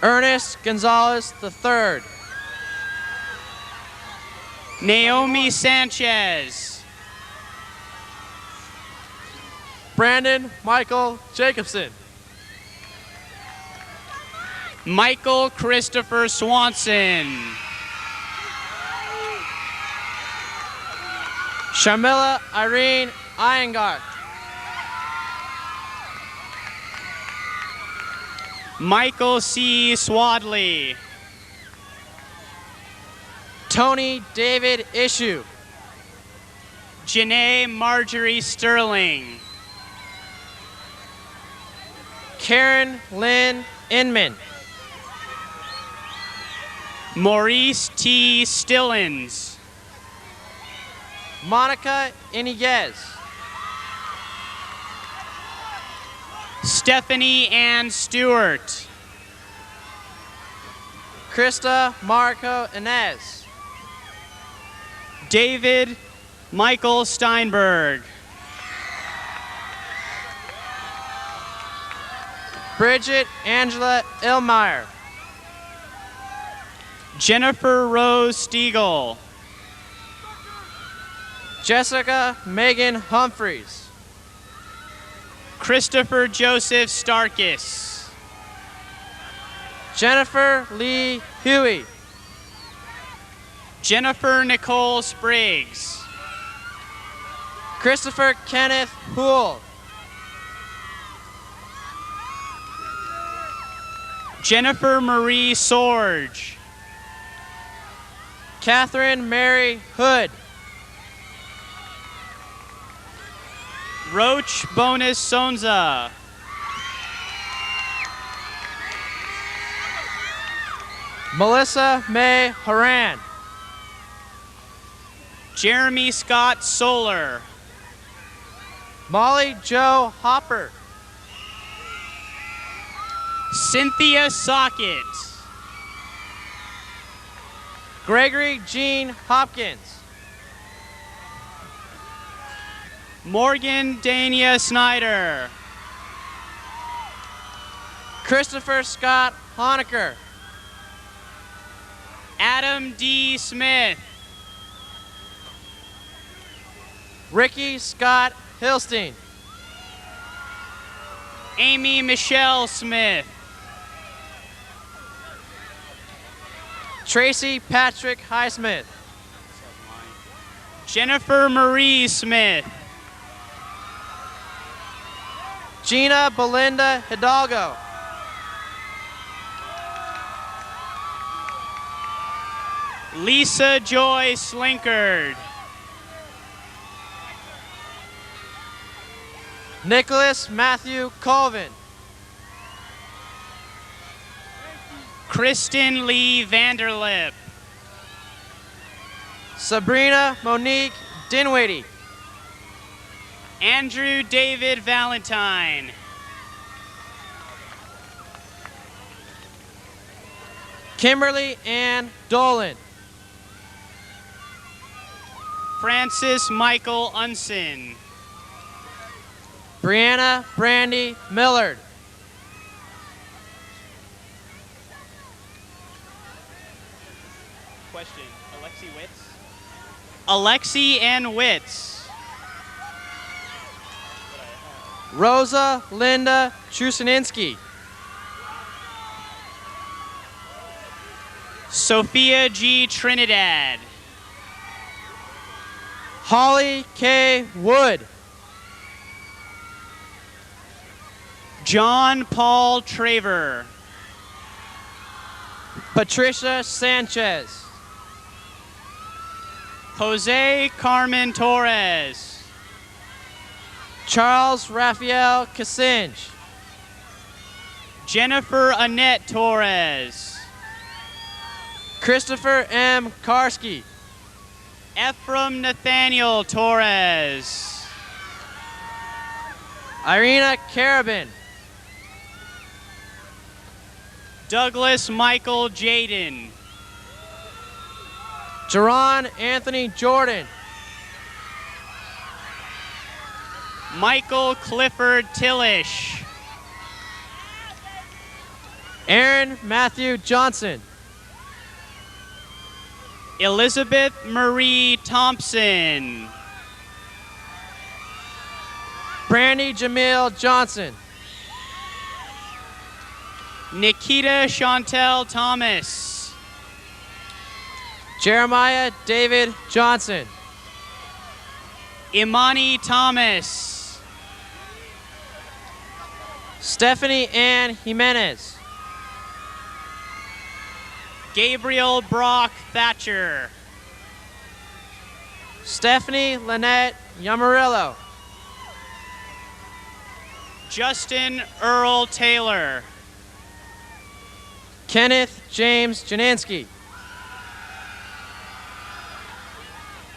Speaker 12: Ernest Gonzalez III.
Speaker 11: Naomi Sanchez.
Speaker 12: Brandon Michael Jacobson.
Speaker 11: Michael Christopher Swanson.
Speaker 12: Shamila Irene Iyengar.
Speaker 11: Michael C. Swadley.
Speaker 12: Tony David Issue.
Speaker 11: Janae Marjorie Sterling.
Speaker 12: Karen Lynn Inman.
Speaker 11: Maurice T. Stillins.
Speaker 12: Monica Iniguez.
Speaker 11: Stephanie Ann Stewart.
Speaker 12: Krista Marco Inez.
Speaker 11: David Michael Steinberg.
Speaker 12: Bridget Angela Ilmeyer.
Speaker 11: Jennifer Rose Stiegel.
Speaker 12: Jessica Megan Humphreys.
Speaker 11: Christopher Joseph Starkis.
Speaker 12: Jennifer Lee Huey.
Speaker 11: Jennifer Nicole Spriggs.
Speaker 12: Christopher Kenneth Poole.
Speaker 11: Jennifer Marie Sorge.
Speaker 12: Catherine Mary Hood.
Speaker 11: Roach Bonus Sonza.
Speaker 12: Melissa May Haran.
Speaker 11: Jeremy Scott Solar.
Speaker 12: Molly Jo Hopper.
Speaker 11: Cynthia Socket.
Speaker 12: Gregory Jean Hopkins.
Speaker 11: Morgan Dania Snyder.
Speaker 12: Christopher Scott Honecker.
Speaker 11: Adam D. Smith.
Speaker 12: Ricky Scott Hilstein.
Speaker 11: Amy Michelle Smith.
Speaker 12: Tracy Patrick Highsmith.
Speaker 11: Jennifer Marie Smith.
Speaker 12: Gina Belinda Hidalgo.
Speaker 11: Lisa Joy Slinkard.
Speaker 12: Nicholas Matthew Colvin.
Speaker 11: Kristen Lee Vanderlip.
Speaker 12: Sabrina Monique Dinwiddie.
Speaker 11: Andrew David Valentine.
Speaker 12: Kimberly Ann Dolan.
Speaker 11: Francis Michael Unson.
Speaker 12: Brianna Brandy Millard.
Speaker 11: Question, Alexi Witz? Alexi N. Witz.
Speaker 12: Rosa Linda Trusininski.
Speaker 11: Sophia G. Trinidad.
Speaker 12: Holly K. Wood.
Speaker 11: John Paul Traver.
Speaker 12: Patricia Sanchez.
Speaker 11: Jose Carmen Torres.
Speaker 12: Charles Raphael Kasinge.
Speaker 11: Jennifer Annette Torres.
Speaker 12: Christopher M. Karski.
Speaker 11: Ephraim Nathaniel Torres.
Speaker 12: Irina Carabin.
Speaker 11: Douglas Michael Jaden.
Speaker 12: Jerron Anthony Jordan.
Speaker 11: Michael Clifford Tillish.
Speaker 12: Aaron Matthew Johnson.
Speaker 11: Elizabeth Marie Thompson.
Speaker 12: Brandy Jamil Johnson.
Speaker 11: Nikita Chantel Thomas.
Speaker 12: Jeremiah David Johnson.
Speaker 11: Imani Thomas.
Speaker 12: Stephanie Ann Jimenez.
Speaker 11: Gabriel Brock Thatcher.
Speaker 12: Stephanie Lynette Yamarillo.
Speaker 11: Justin Earl Taylor.
Speaker 12: Kenneth James Janinski.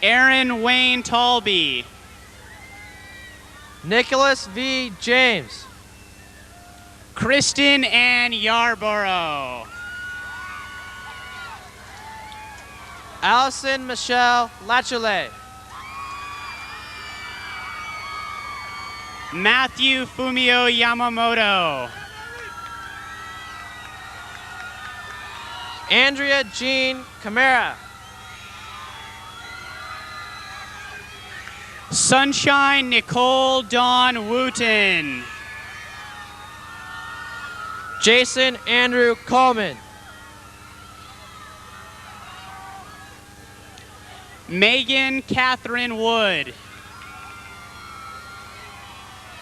Speaker 11: Aaron Wayne Talby.
Speaker 12: Nicholas V. James.
Speaker 11: Kristen Ann Yarborough.
Speaker 12: Allison Michelle Lachule.
Speaker 11: Matthew Fumio Yamamoto.
Speaker 12: Andrea Jean Camara.
Speaker 11: Sunshine Nicole Dawn Wooten.
Speaker 12: Jason Andrew Coleman.
Speaker 11: Megan Catherine Wood.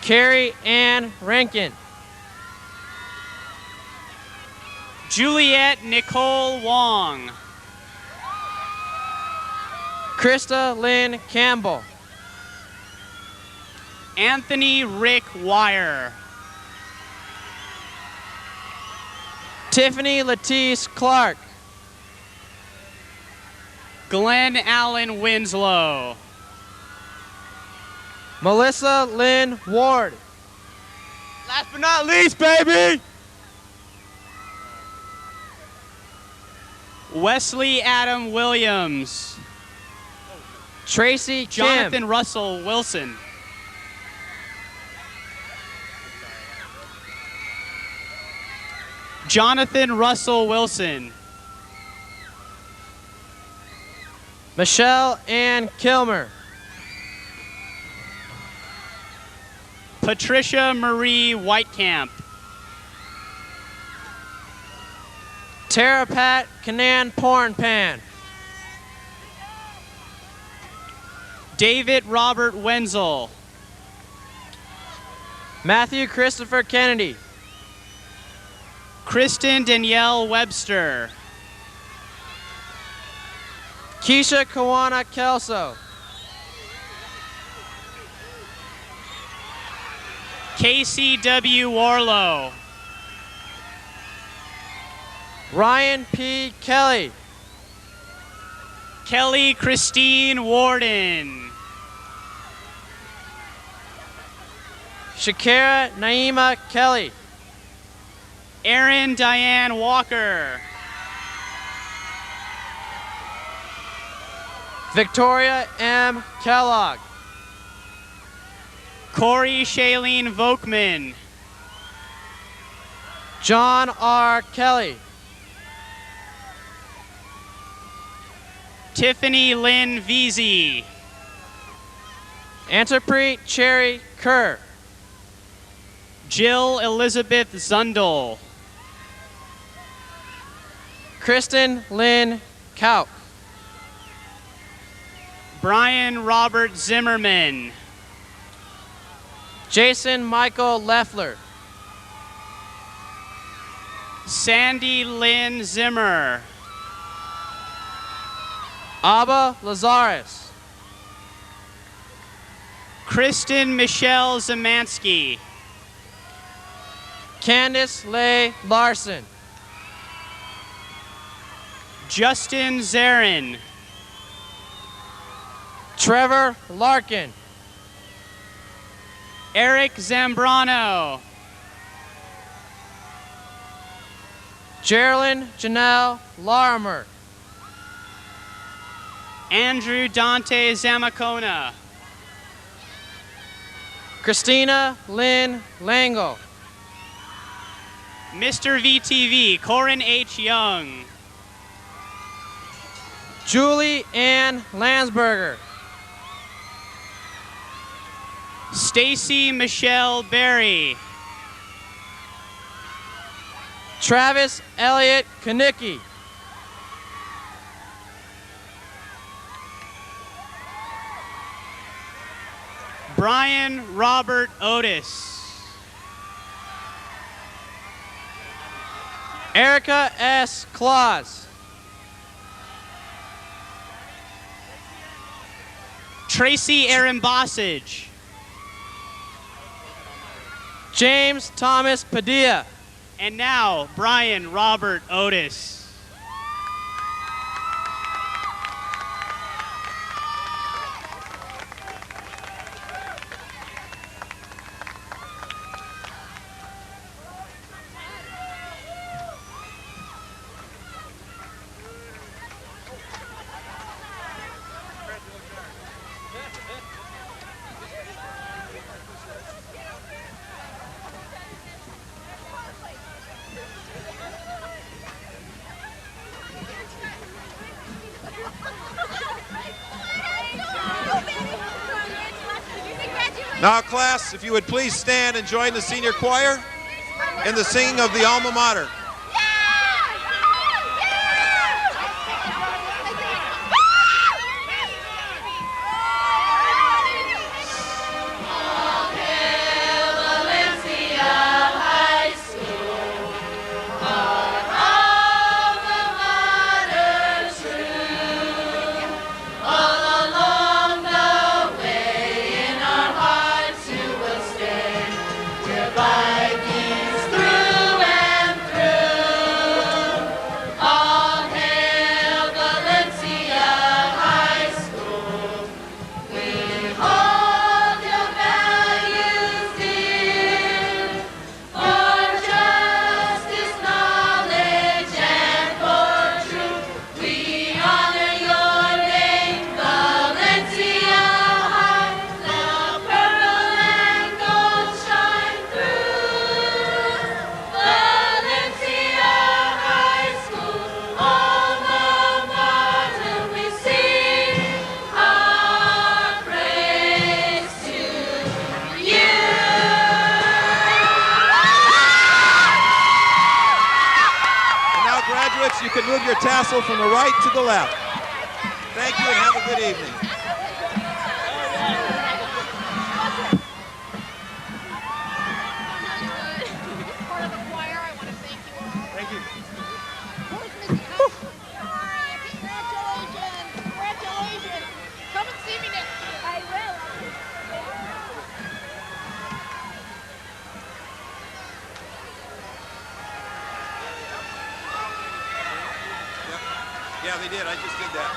Speaker 12: Carrie Ann Rankin.
Speaker 11: Juliet Nicole Wong.
Speaker 12: Krista Lynn Campbell.
Speaker 11: Anthony Rick Wire.
Speaker 12: Tiffany Latisse Clark.
Speaker 11: Glenn Allen Winslow.
Speaker 12: Melissa Lynn Ward.
Speaker 11: Last but not least, baby! Wesley Adam Williams.
Speaker 12: Tracy
Speaker 11: Jonathan
Speaker 12: Kim.
Speaker 11: Russell Wilson. Jonathan Russell Wilson.
Speaker 12: Michelle Ann Kilmer.
Speaker 11: Patricia Marie Whitecamp.
Speaker 12: Tara Pat Canan Pornpan.
Speaker 11: David Robert Wenzel.
Speaker 12: Matthew Christopher Kennedy.
Speaker 11: Kristen Danielle Webster.
Speaker 12: Keisha Kawana Kelso.
Speaker 11: Casey W. Warlow.
Speaker 12: Ryan P. Kelly.
Speaker 11: Kelly Christine Warden.
Speaker 12: Shakira Naima Kelly.
Speaker 11: Erin Diane Walker.
Speaker 12: Victoria M. Kellogg.
Speaker 11: Corey Shailene Volkman.
Speaker 12: John R. Kelly.
Speaker 11: Tiffany Lynn Veazey.
Speaker 12: Anterpreet Cherry Kerr.
Speaker 11: Jill Elizabeth Zundel.
Speaker 12: Kristen Lynn Kauk.
Speaker 11: Brian Robert Zimmerman.
Speaker 12: Jason Michael Leffler.
Speaker 11: Sandy Lynn Zimmer.
Speaker 12: Abba Lazarus.
Speaker 11: Kristen Michelle Zamansky.
Speaker 12: Candace Leigh Larson.
Speaker 11: Justin Zarin.
Speaker 12: Trevor Larkin.
Speaker 11: Eric Zambrano.
Speaker 12: Geraldine Janelle Larimer.
Speaker 11: Andrew Dante Zamacona.
Speaker 12: Christina Lynn Langle.
Speaker 11: Mr. VTV, Corin H. Young.
Speaker 12: Julie Ann Landsberger.
Speaker 11: Stacy Michelle Berry.
Speaker 12: Travis Elliott Kanicki.
Speaker 11: Brian Robert Otis.
Speaker 12: Erica S. Claus.
Speaker 11: Tracy Aaron Bossage.
Speaker 12: James Thomas Padilla.
Speaker 11: And now, Brian Robert Otis.
Speaker 1: Now, class, if you would please stand and join the senior choir in the singing of the alma mater.
Speaker 13: Valencia High School, our alma mater true. All along the way, in our hearts you will stay. We're Vikings through and through.
Speaker 1: can move your tassel from the right to the left. Thank you and have a good evening. Thank you.
Speaker 13: Congratulations. Come and see me next year. I will.
Speaker 1: Yeah, they did. I just did that.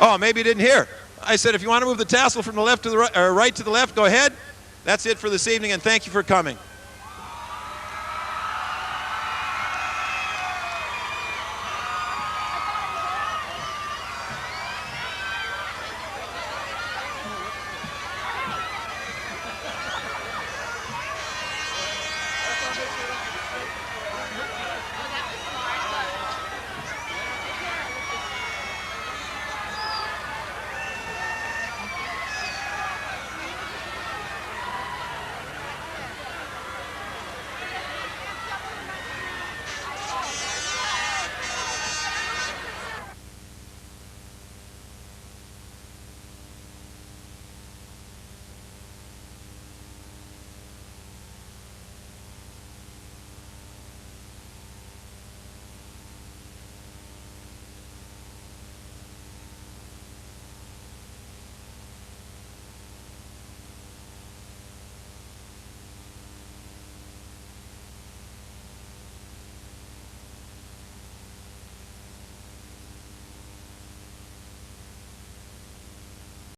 Speaker 1: Oh, maybe you didn't hear. I said if you want to move the tassel from the left to the right, or right to the left, go ahead. That's it for this evening, and thank you for coming.